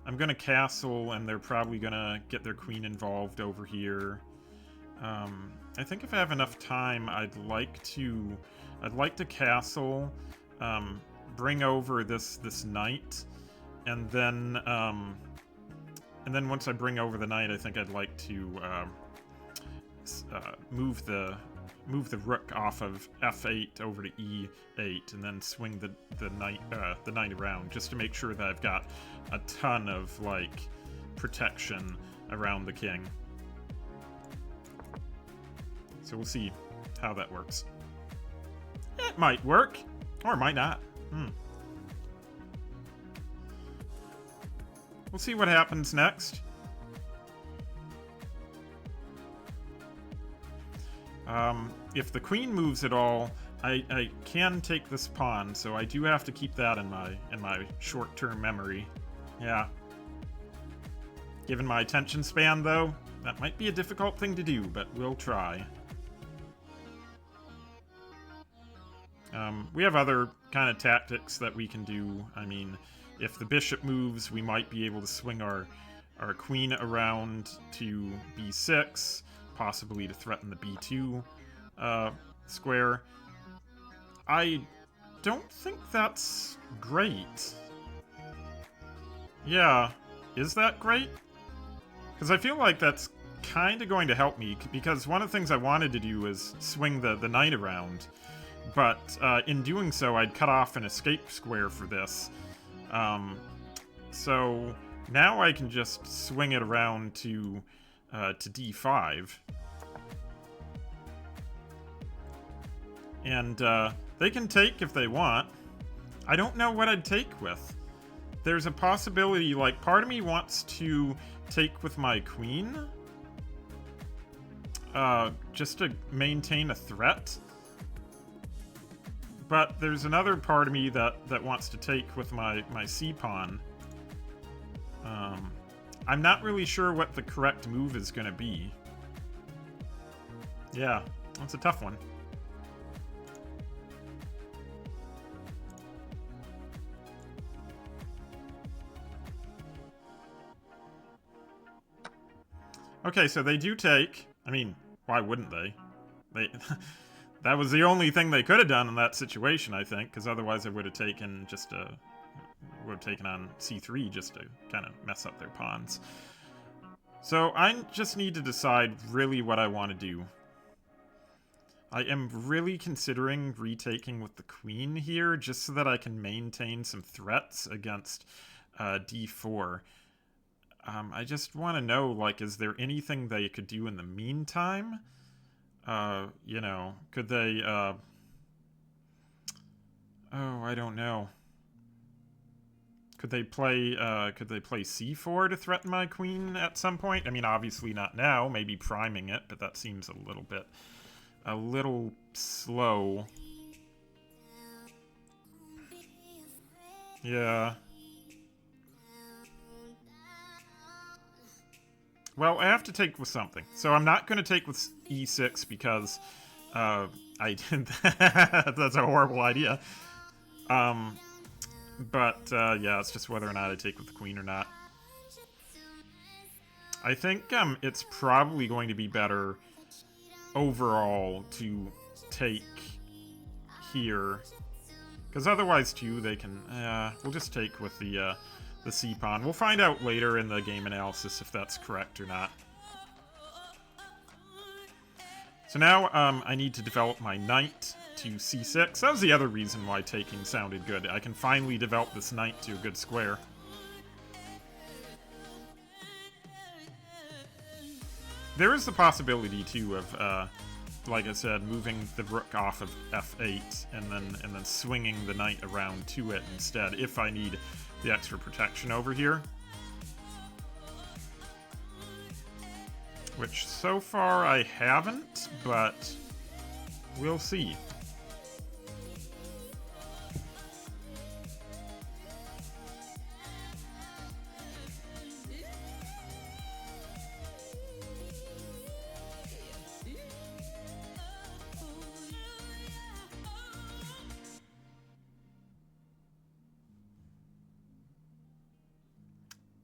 I'm going to castle and they're probably going to get their queen involved over here. I think if I have enough time, I'd like to castle, bring over this knight, and then once I bring over the knight, I think I'd like to move the rook off of f8 over to e8, and then swing the knight around, just to make sure that I've got a ton of, like, protection around the king. So we'll see how that works. It might work, or it might not. We'll see what happens next. If the queen moves at all, I can take this pawn, so I do have to keep that in my short-term memory. Yeah. Given my attention span, though, that might be a difficult thing to do, but we'll try. We have other kind of tactics that we can do. I mean, if the bishop moves, we might be able to swing our queen around to b6, possibly to threaten the b2 square. I don't think that's great. Yeah, is that great? Because I feel like that's kind of going to help me, because one of the things I wanted to do is swing the knight around, but in doing so, I'd cut off an escape square for this. So now I can just swing it around to d5. And they can take if they want. I don't know what I'd take with. There's a possibility, like, part of me wants to take with my queen, just to maintain a threat. But there's another part of me that wants to take with my c-pawn. I'm not really sure what the correct move is going to be. Yeah, that's a tough one. Okay, so they do take. I mean, why wouldn't they? That was the only thing they could have done in that situation, I think, because otherwise I would have taken just a would have taken on c3 just to kind of mess up their pawns. So I just need to decide really what I want to do. I am really considering retaking with the queen here, just so that I can maintain some threats against d4. I just want to know, like, is there anything they could do in the meantime? You know, could they, oh, I don't know. Could they play c4 to threaten my queen at some point? I mean, obviously not now, maybe priming it, but that seems a little slow. Yeah. Well, I have to take with something. So I'm not going to take with e6 because I did that. That's a horrible idea. But yeah, it's just whether or not I take with the queen or not. I think it's probably going to be better overall to take here, because otherwise too they can. We'll just take with the c pawn. We'll find out later in the game analysis if that's correct or not. So now I need to develop my knight to c6. That was the other reason why taking sounded good. I can finally develop this knight to a good square. There is the possibility too of, like I said, moving the rook off of f8 and then swinging the knight around to it instead if I need the extra protection over here. Which so far I haven't, but we'll see.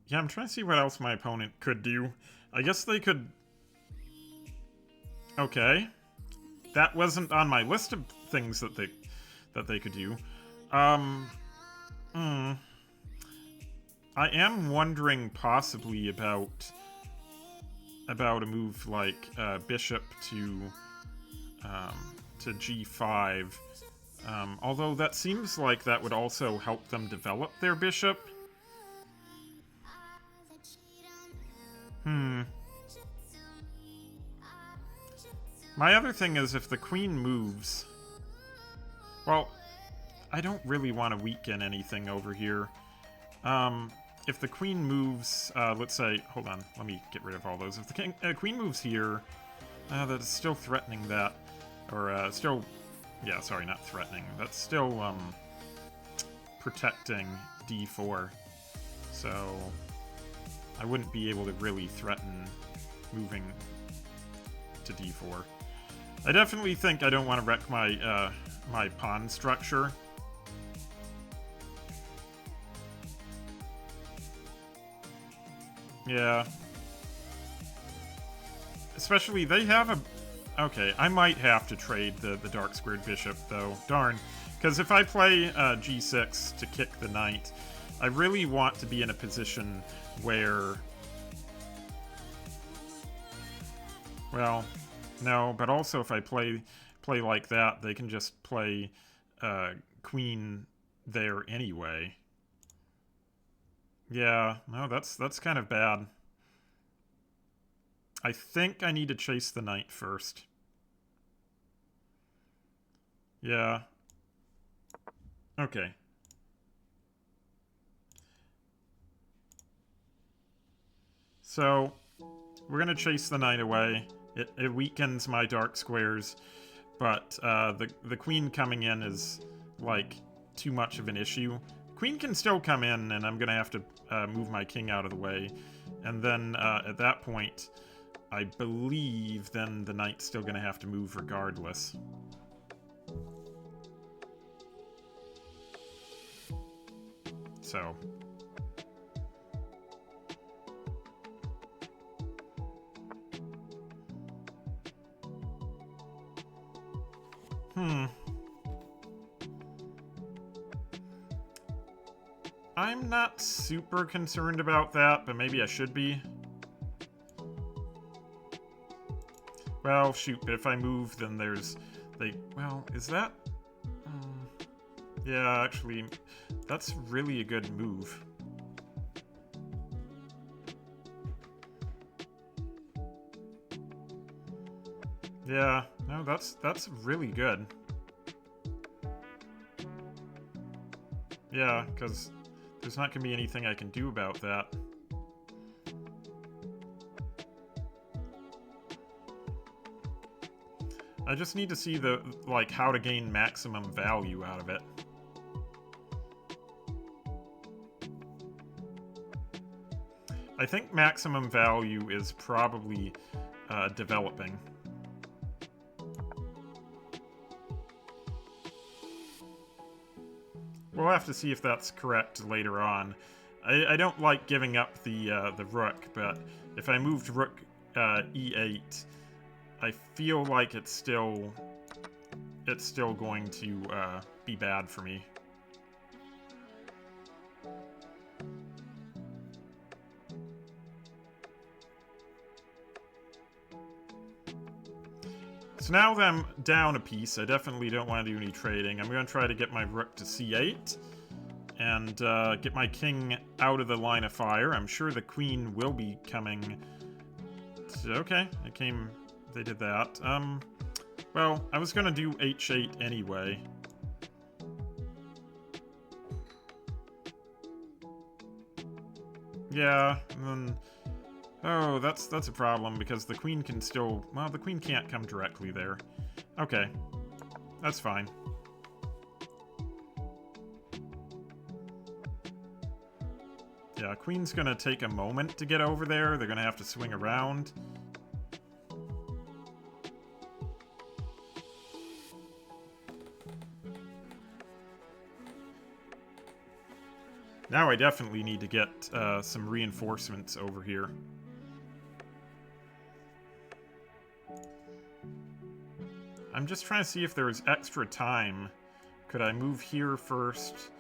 Yeah, I'm trying to see what else my opponent could do. I guess they could... Okay. That wasn't on my list of things that they could do. I am wondering possibly about a move like bishop to g5. Although that seems like that would also help them develop their bishop. My other thing is if the queen moves... Well, I don't really want to weaken anything over here. If the queen moves, let's say... Hold on, let me get rid of all those. If the queen moves here, that's still threatening that. Or, still... Yeah, sorry, not threatening. That's still, protecting d4. So... I wouldn't be able to really threaten moving to d4. I definitely think I don't want to wreck my my pawn structure. Yeah. Especially, they have a... Okay, I might have to trade the dark squared bishop, though. Darn. Because if I play g6 to kick the knight, I really want to be in a position where... Well, no, but also if I play like that, they can just play queen there anyway. Yeah, no, that's kind of bad. I think I need to chase the knight first. Yeah. Okay. So, we're going to chase the knight away. It weakens my dark squares, but the queen coming in is, like, too much of an issue. Queen can still come in, and I'm going to have to move my king out of the way. And then, at that point, I believe then the knight's still going to have to move regardless. So... I'm not super concerned about that, but maybe I should be. Well, shoot, but if I move, then there's... Well, is that... yeah, actually, that's really a good move. Yeah, no, that's really good. Yeah, because there's not going to be anything I can do about that. I just need to see the, like, how to gain maximum value out of it. I think maximum value is probably developing. We'll have to see if that's correct later on. I don't like giving up the rook, but if I moved rook e8, I feel like it's still going to be bad for me. So now that I'm down a piece, I definitely don't want to do any trading. I'm going to try to get my rook to c8 and get my king out of the line of fire. I'm sure the queen will be coming. Okay, it came... They did that. Well, I was gonna do h8 anyway. Yeah, and then... Oh, that's a problem, because the queen can still... Well, the queen can't come directly there. Okay. That's fine. Yeah, queen's gonna take a moment to get over there. They're gonna have to swing around. Now I definitely need to get some reinforcements over here. I'm just trying to see if there's extra time. Could I move here first?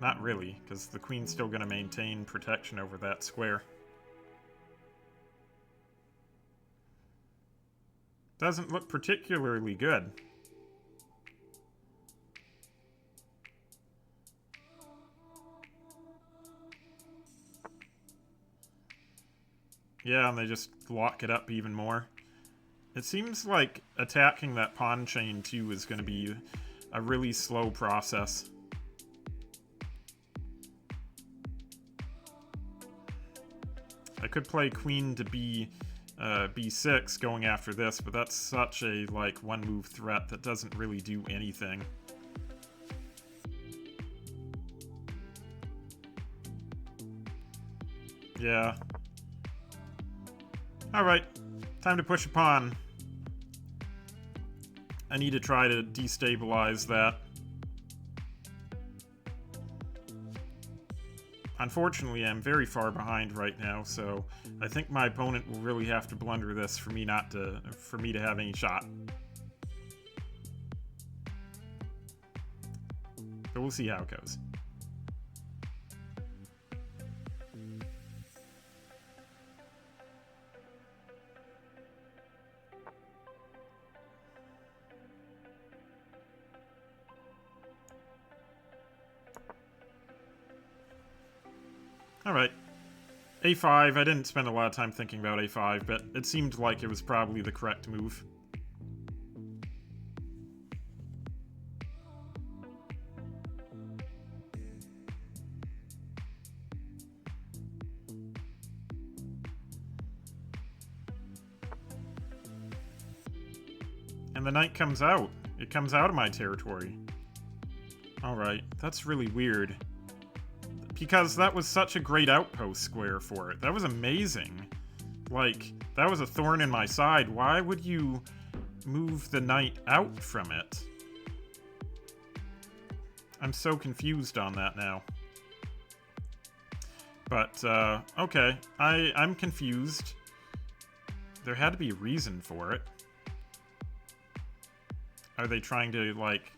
Not really, because the queen's still going to maintain protection over that square. Doesn't look particularly good. Yeah, and they just lock it up even more. It seems like attacking that pawn chain too is going to be a really slow process. I could play queen to b6 going after this, but that's such a like one move threat that doesn't really do anything. Yeah. Alright, time to push a pawn. I need to try to destabilize that. Unfortunately, I'm very far behind right now, so I think my opponent will really have to blunder this for me to have any shot. But we'll see how it goes. Alright. A5, I didn't spend a lot of time thinking about A5, but it seemed like it was probably the correct move. And the knight comes out. It comes out of my territory. Alright, that's really weird. Because that was such a great outpost square for it. That was amazing. Like, that was a thorn in my side. Why would you move the knight out from it? I'm so confused on that now. But, okay. I'm confused. There had to be a reason for it. Are they trying to, like,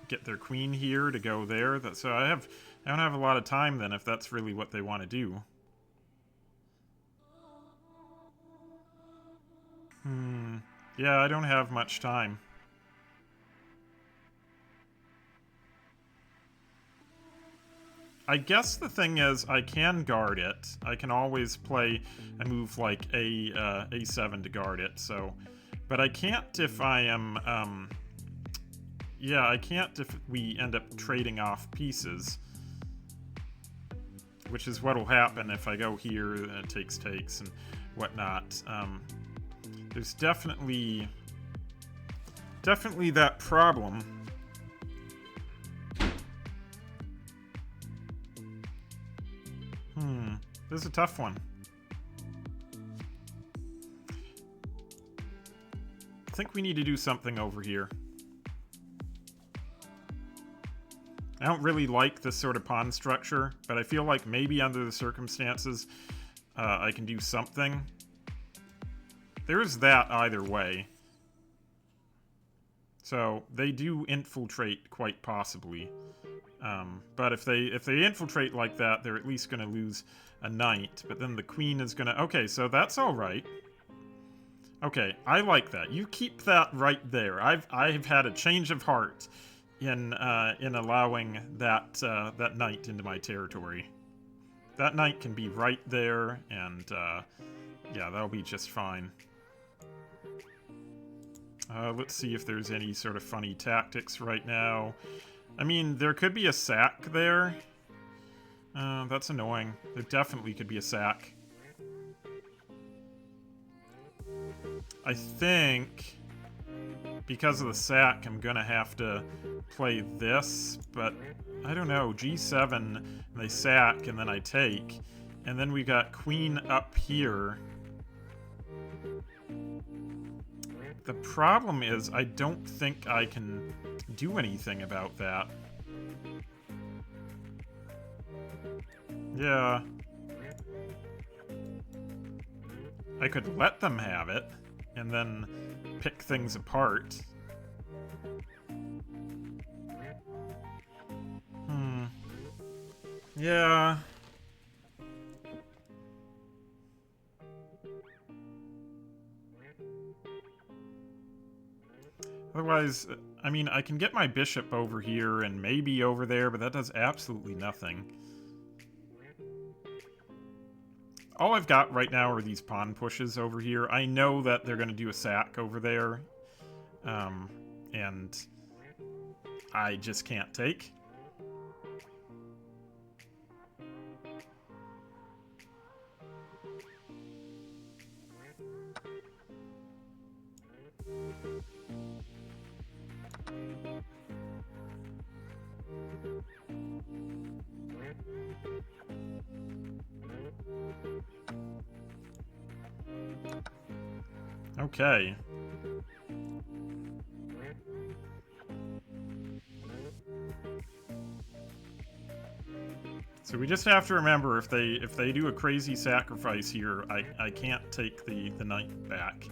get their queen here to go there? So I have I don't have a lot of time then if that's really what they want to do. Yeah, I don't have much time. I guess the thing is, I can guard it. I can always play a move like A7 to guard it, so... But I can't if I am, yeah, I can't if we end up trading off pieces. Which is what'll happen if I go here, and it takes and whatnot. There's definitely that problem. This is a tough one. I think we need to do something over here. I don't really like this sort of pawn structure, but I feel like maybe under the circumstances, I can do something. There's that either way. So they do infiltrate quite possibly. But if they infiltrate like that, they're at least going to lose a knight. But then the queen is going to... Okay, so that's all right. Okay, I like that. You keep that right there. I've had a change of heart in allowing that that knight into my territory. That knight can be right there, and yeah, that'll be just fine. Let's see if there's any sort of funny tactics right now. I mean, there could be a sack there. That's annoying. There definitely could be a sack. I think because of the sack, I'm gonna have to play this, but I don't know. G7, they sack, and then I take. And then we got queen up here. The problem is, I don't think I can do anything about that. Yeah. I could let them have it, and then pick things apart. Yeah. Otherwise, I mean, I can get my bishop over here and maybe over there, but that does absolutely nothing. All I've got right now are these pawn pushes over here. I know that they're going to do a sack over there, and I just can't take. Okay. So we just have to remember, if they do a crazy sacrifice here, I can't take the knight back.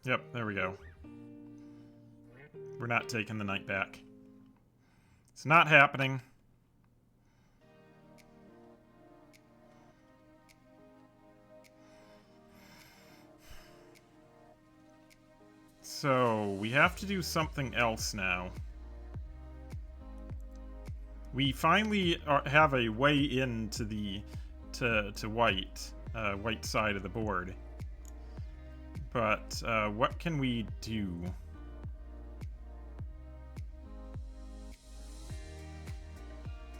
Yep, there we go. We're not taking the knight back. It's not happening. So, we have to do something else now. We finally have a way into the to white side of the board. But what can we do?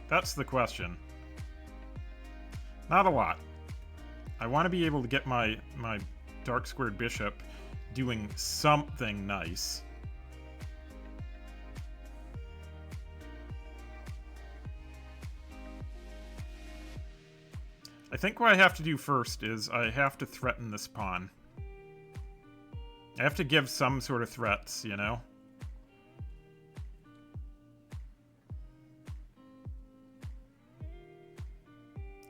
That's the question. Not a lot. I want to be able to get my dark squared bishop doing something nice. I think what I have to do first is I have to threaten this pawn. I have to give some sort of threats, you know?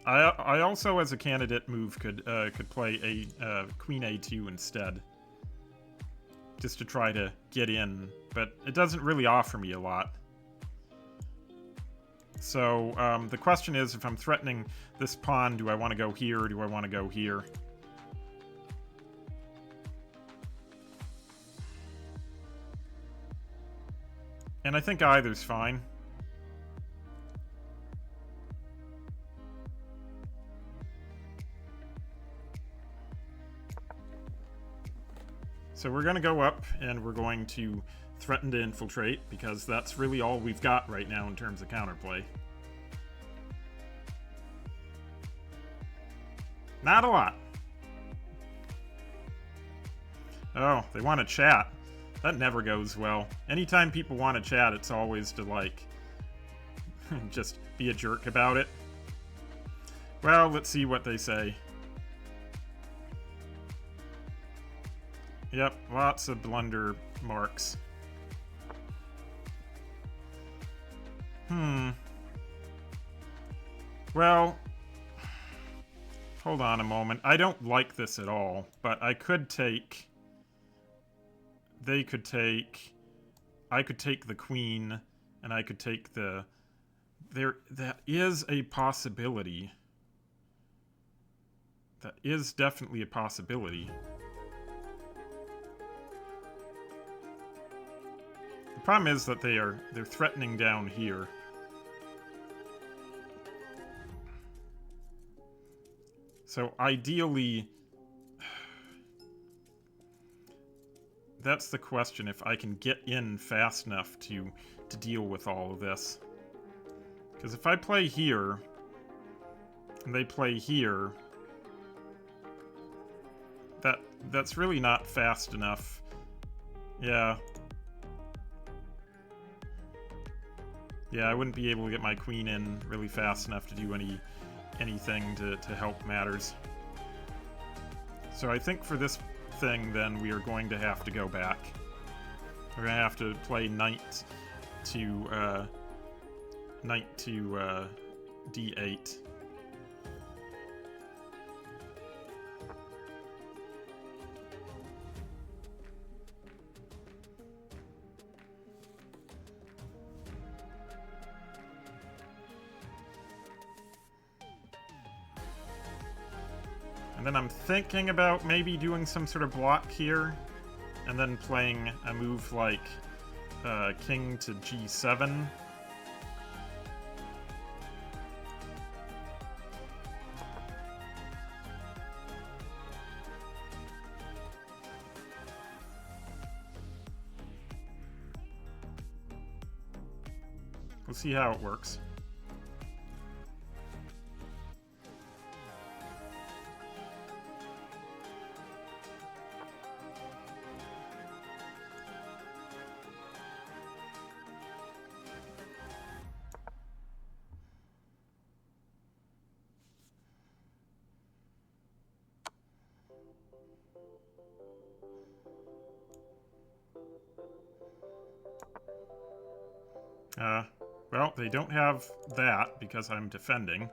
I also, as a candidate move, could play a queen a2 instead, just to try to get in, but it doesn't really offer me a lot. So the question is, if I'm threatening this pawn, do I want to go here or do I want to go here? And I think either's fine. So we're going to go up, and we're going to threaten to infiltrate, because that's really all we've got right now in terms of counterplay. Not a lot. Oh, they want to chat. That never goes well. Anytime people want to chat, it's always to, like, just be a jerk about it. Well, let's see what they say. Yep, lots of blunder marks. Well, hold on a moment. I don't like this at all, but I could take... They could take... I could take the queen, and I could take the... That is a possibility. That is definitely a possibility. The problem is that they're threatening down here. So ideally, that's the question, if I can get in fast enough to deal with all of this. Because if I play here, and they play here, that's really not fast enough. Yeah. Yeah, I wouldn't be able to get my queen in really fast enough to do anything to help matters. So I think for this thing, then, we are going to have to go back. We're going to have to play knight to d8. And then I'm thinking about maybe doing some sort of block here, and then playing a move like king to g7. We'll see how it works. Well, they don't have that because I'm defending.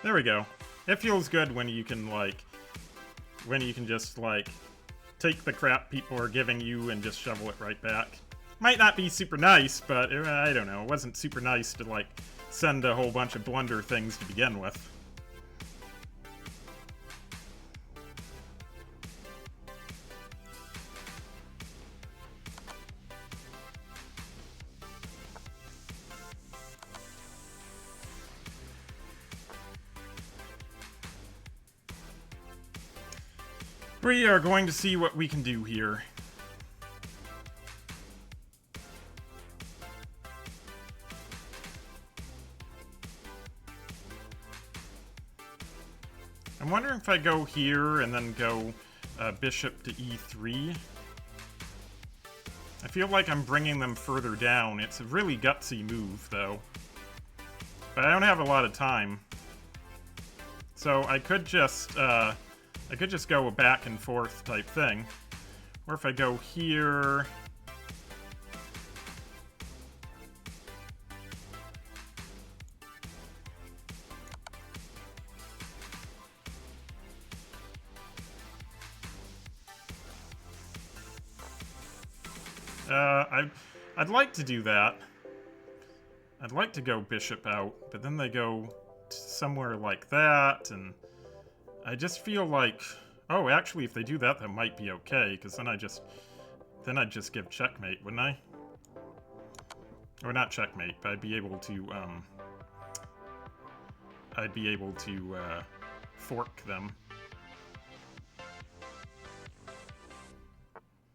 There we go. It feels good when you can, like, just, like, take the crap people are giving you and just shovel it right back. Might not be super nice, but I don't know. It wasn't super nice to, like, send a whole bunch of blunder things to begin with. We are going to see what we can do here. I'm wondering if I go here and then go bishop to e3. I feel like I'm bringing them further down. It's a really gutsy move, though. But I don't have a lot of time. So I could just go a back and forth type thing. Or if I go here... I'd like to do that. I'd like to go bishop out, but then they go somewhere like that, and I just feel like, oh, actually, if they do that, that might be okay, because then I'd just give checkmate, wouldn't I? Or not checkmate, but I'd be able to fork them.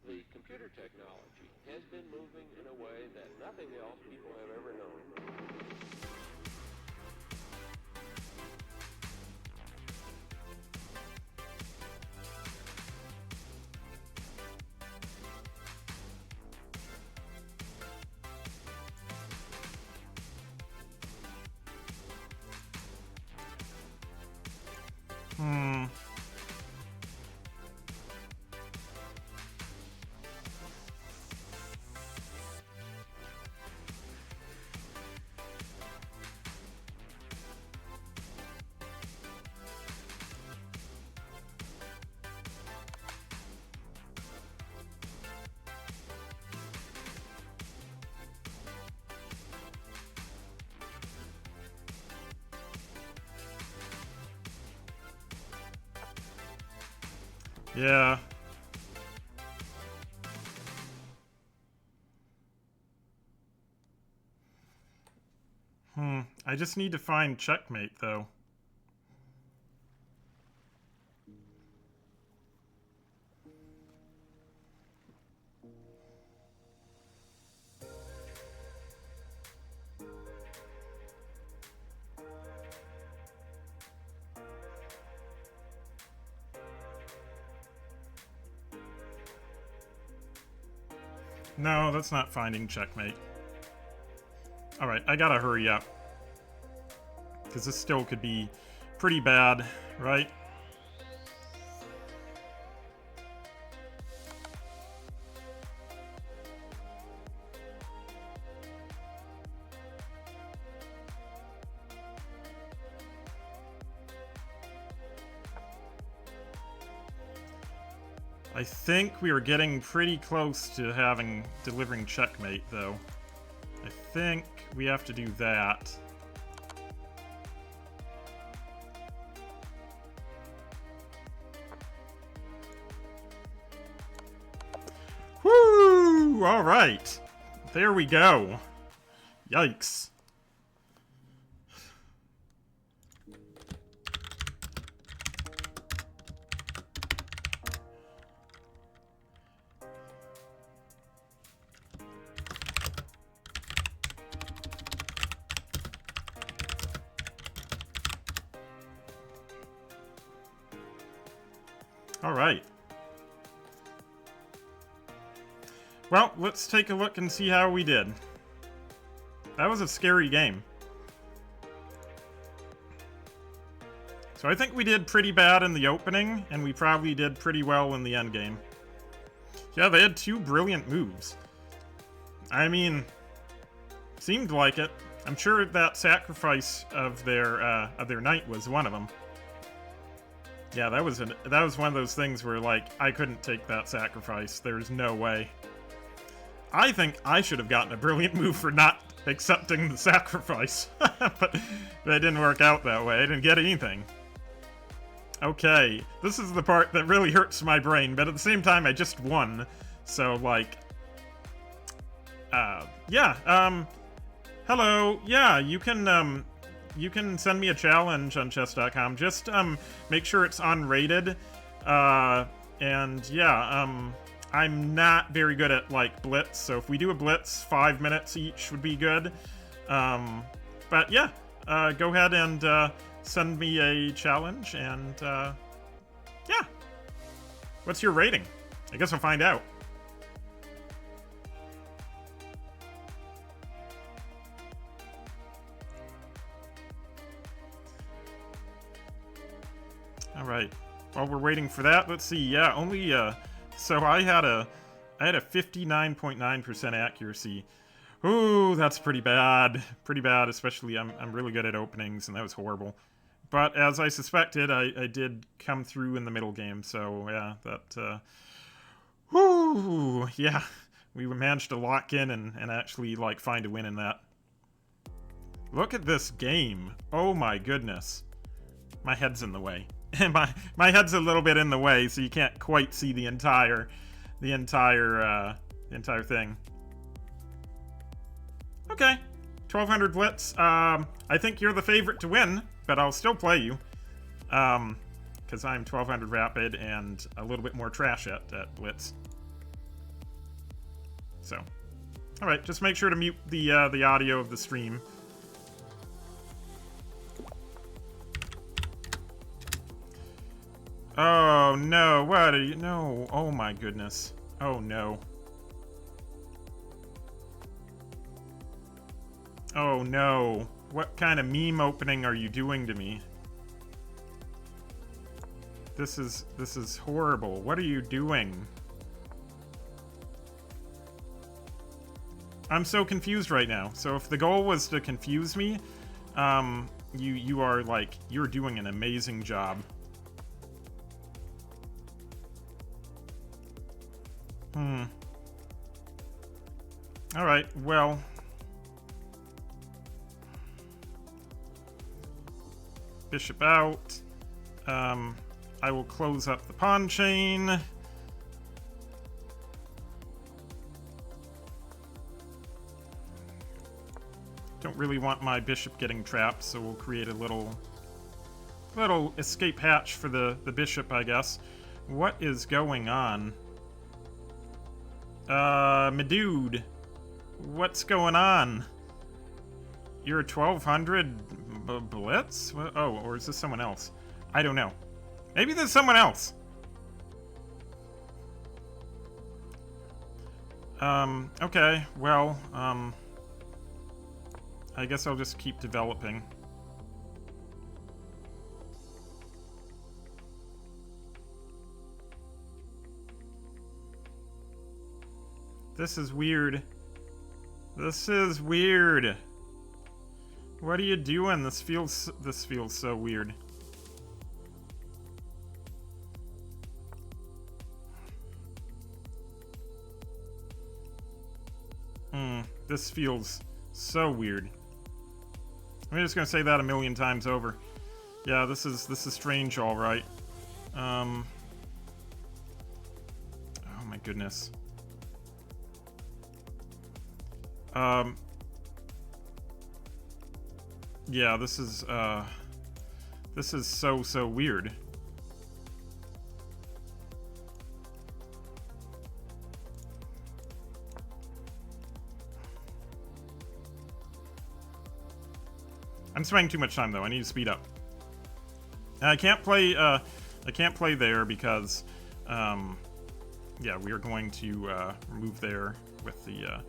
The computer technology has been moving in a way that nothing else people have ever known. Yeah. I just need to find checkmate, though. No, that's not finding checkmate. Alright, I gotta hurry up. Because this still could be pretty bad, right? I think we are getting pretty close to delivering checkmate, though. I think we have to do that. Woo! All right. There we go. Yikes. All right. Well, let's take a look and see how we did. That was a scary game. So I think we did pretty bad in the opening, and we probably did pretty well in the end game. Yeah, they had 2 brilliant moves. I mean, seemed like it. I'm sure that sacrifice of their knight was one of them. Yeah, that was one of those things where, like, I couldn't take that sacrifice. There's no way. I think I should have gotten a brilliant move for not accepting the sacrifice. But that didn't work out that way. I didn't get anything. Okay, this is the part that really hurts my brain, but at the same time, I just won. So, like... hello. Yeah, you can send me a challenge on chess.com. Just, make sure it's unrated. And, yeah, I'm not very good at, like, blitz, so if we do a blitz, 5 minutes each would be good. But, yeah, go ahead and, send me a challenge, and, yeah. What's your rating? I guess I'll find out. Alright. While we're waiting for that, let's see. Yeah, only, so I had a 59.9% accuracy. Ooh, that's pretty bad. Pretty bad, especially I'm really good at openings, and that was horrible. But as I suspected, I did come through in the middle game, so yeah, that, whoo, yeah. We managed to lock in and actually, like, find a win in that. Look at this game. Oh my goodness. My head's in the way. my head's a little bit in the way, so you can't quite see the entire thing. Okay, 1200 Blitz. I think you're the favorite to win, but I'll still play you. Because I'm 1200 Rapid and a little bit more trash at Blitz. So, alright, just make sure to mute the audio of the stream. Oh no, what are you? No, oh my goodness. Oh no. Oh no. What kind of meme opening are you doing to me? This is horrible. What are you doing? I'm so confused right now. So if the goal was to confuse me, you are like, you're doing an amazing job. Alright, well. Bishop out. I will close up the pawn chain. Don't really want my bishop getting trapped, so we'll create a little escape hatch for the bishop, I guess. What is going on? My dude. What's going on? You're a 1200 Blitz? Oh, or is this someone else? I don't know. Maybe there's someone else. Okay, well, I guess I'll just keep developing. This is weird. This is weird. What are you doing? This feels so weird. This feels so weird. I'm just gonna say that a million times over. Yeah, this is strange, all right. Oh my goodness. Yeah, this is so weird. I'm spending too much time though. I need to speed up. And I can't play there because yeah, we are going to move there with the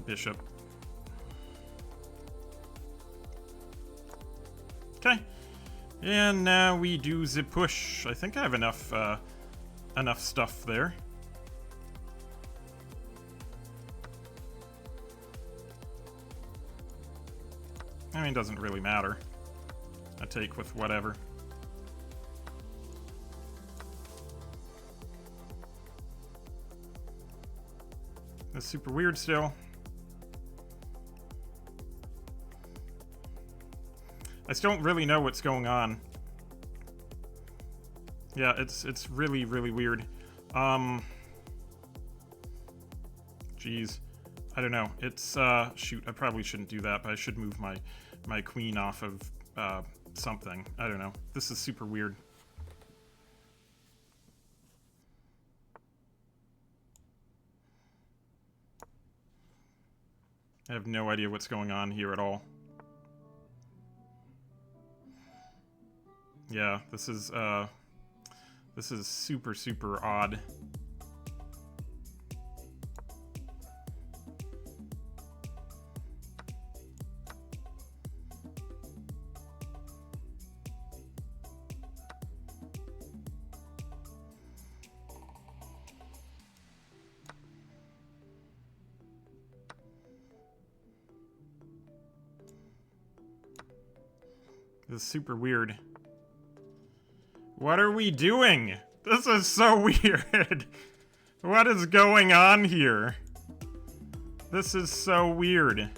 bishop. Okay. And now we do the push. I think I have enough stuff there. I mean, it doesn't really matter. I take with whatever. That's super weird still. I still don't really know what's going on. Yeah, it's really weird. Jeez. I don't know. It's shoot, I probably shouldn't do that, but I should move my queen off of something. I don't know. This is super weird. I have no idea what's going on here at all. Yeah, this is super odd. This is super weird. What are we doing? This is so weird. What is going on here? This is so weird.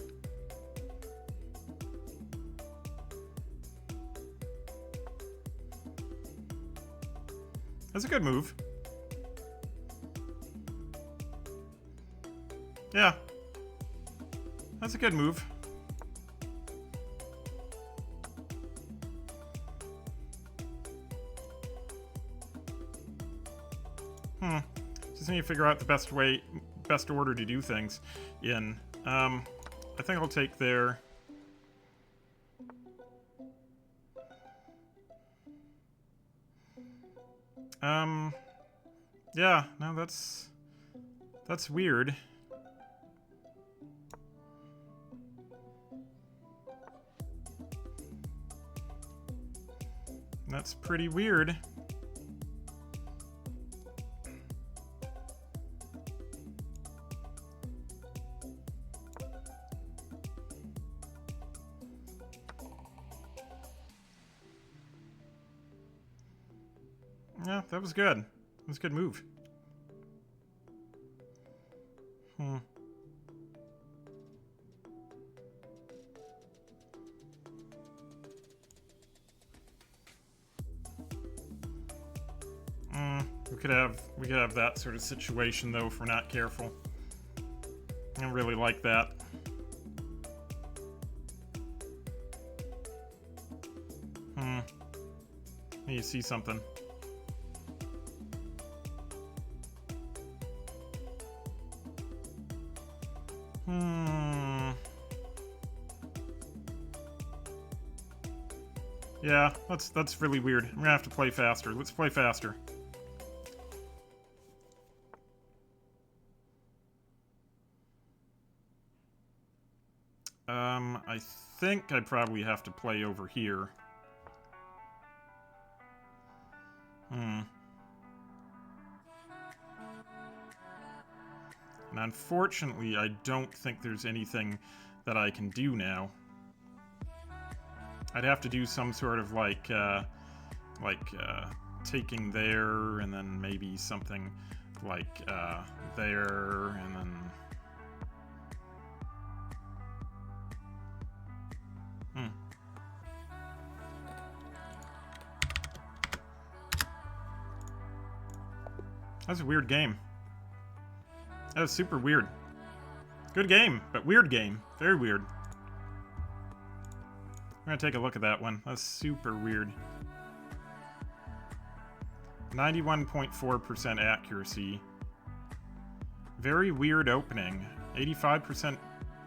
That's a good move. Yeah. That's a good move. Just need to figure out the best order to do things in. I think I'll take their... Yeah, no, that's weird. That's pretty weird. Yeah, that was good. That was a good move. We could have that sort of situation though if we're not careful. I don't really like that. You see something. Yeah, that's really weird. I'm gonna have to play faster. Let's play faster. I think I probably have to play over here. And unfortunately, I don't think there's anything that I can do now. I'd have to do some sort of taking there, and then maybe something like there, and then... That's a weird game. That was super weird. Good game, but weird game. Very weird. I'm gonna take a look at that one. That's super weird. 91.4% accuracy. Very weird opening. 85%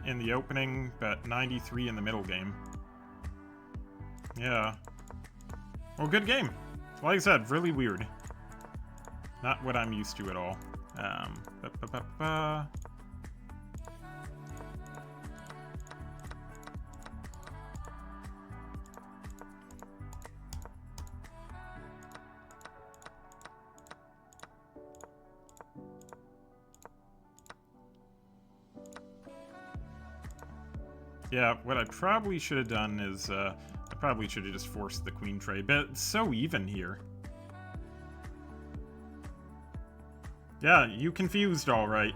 in the opening, but 93 in the middle game. Yeah. Well, good game. Like I said, really weird. Not what I'm used to at all. Yeah, what I probably should have done is, I probably should have just forced the queen trade, but it's so even here. Yeah, you confused all right.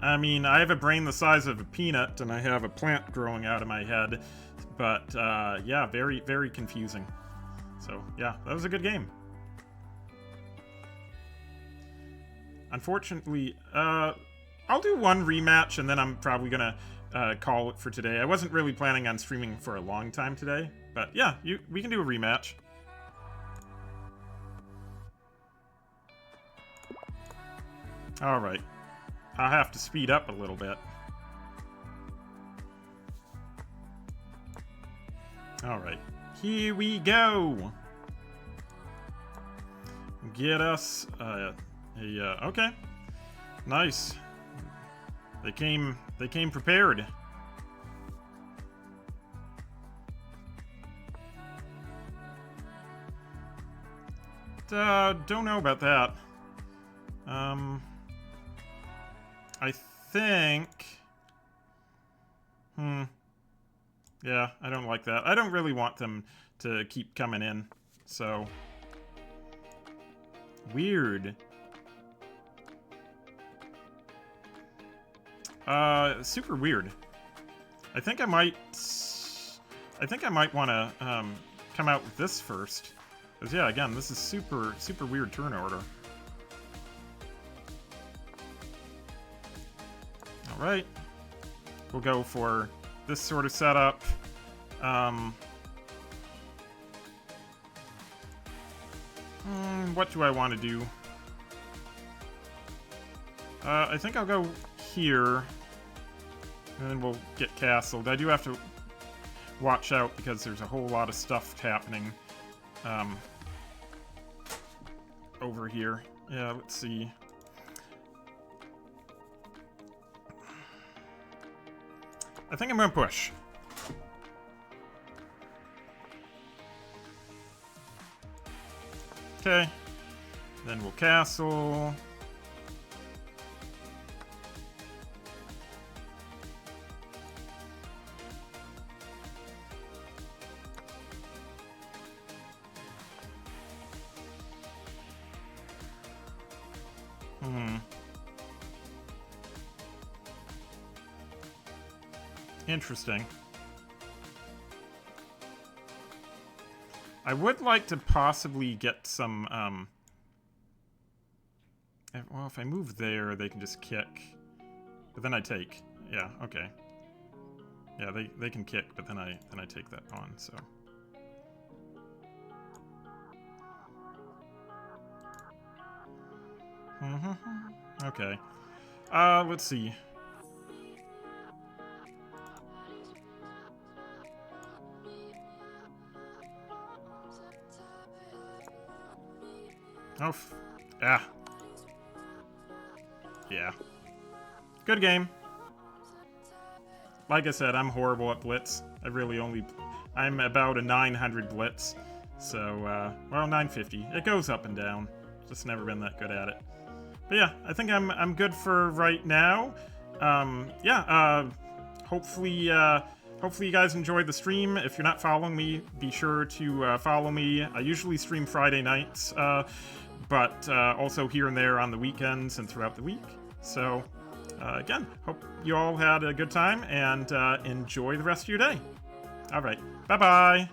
I mean, I have a brain the size of a peanut, and I have a plant growing out of my head, but, yeah, very, very confusing. So, yeah, that was a good game. Unfortunately, I'll do one rematch, and then I'm probably gonna call it for today. I wasn't really planning on streaming for a long time today, but yeah, we can do a rematch. Alright. I'll have to speed up a little bit. Alright. Here we go! Get us okay. Nice. They came prepared. Don't know about that. I think... Yeah, I don't like that. I don't really want them to keep coming in. So weird. Super weird. I think I might want to come out with this first. Because yeah, again, this is super weird turn order. All right, we'll go for this sort of setup. What do I want to do? I think I'll go here, and then we'll get castled. I do have to watch out because there's a whole lot of stuff happening over here. Yeah, let's see. I think I'm gonna push. Okay. Then we'll castle. Interesting. I would like to possibly get some, well, if I move there, they can just kick. But then I take. Yeah, okay. Yeah, they can kick, but then I take that pawn, so. Okay. Let's see. Oh, yeah. Yeah. Good game. Like I said, I'm horrible at Blitz. I'm about a 900 Blitz. So, well, 950. It goes up and down. Just never been that good at it. But yeah, I think I'm good for right now. Hopefully you guys enjoyed the stream. If you're not following me, be sure to follow me. I usually stream Friday nights, but also here and there on the weekends and throughout the week. So, again, hope you all had a good time, and enjoy the rest of your day. All right, bye-bye.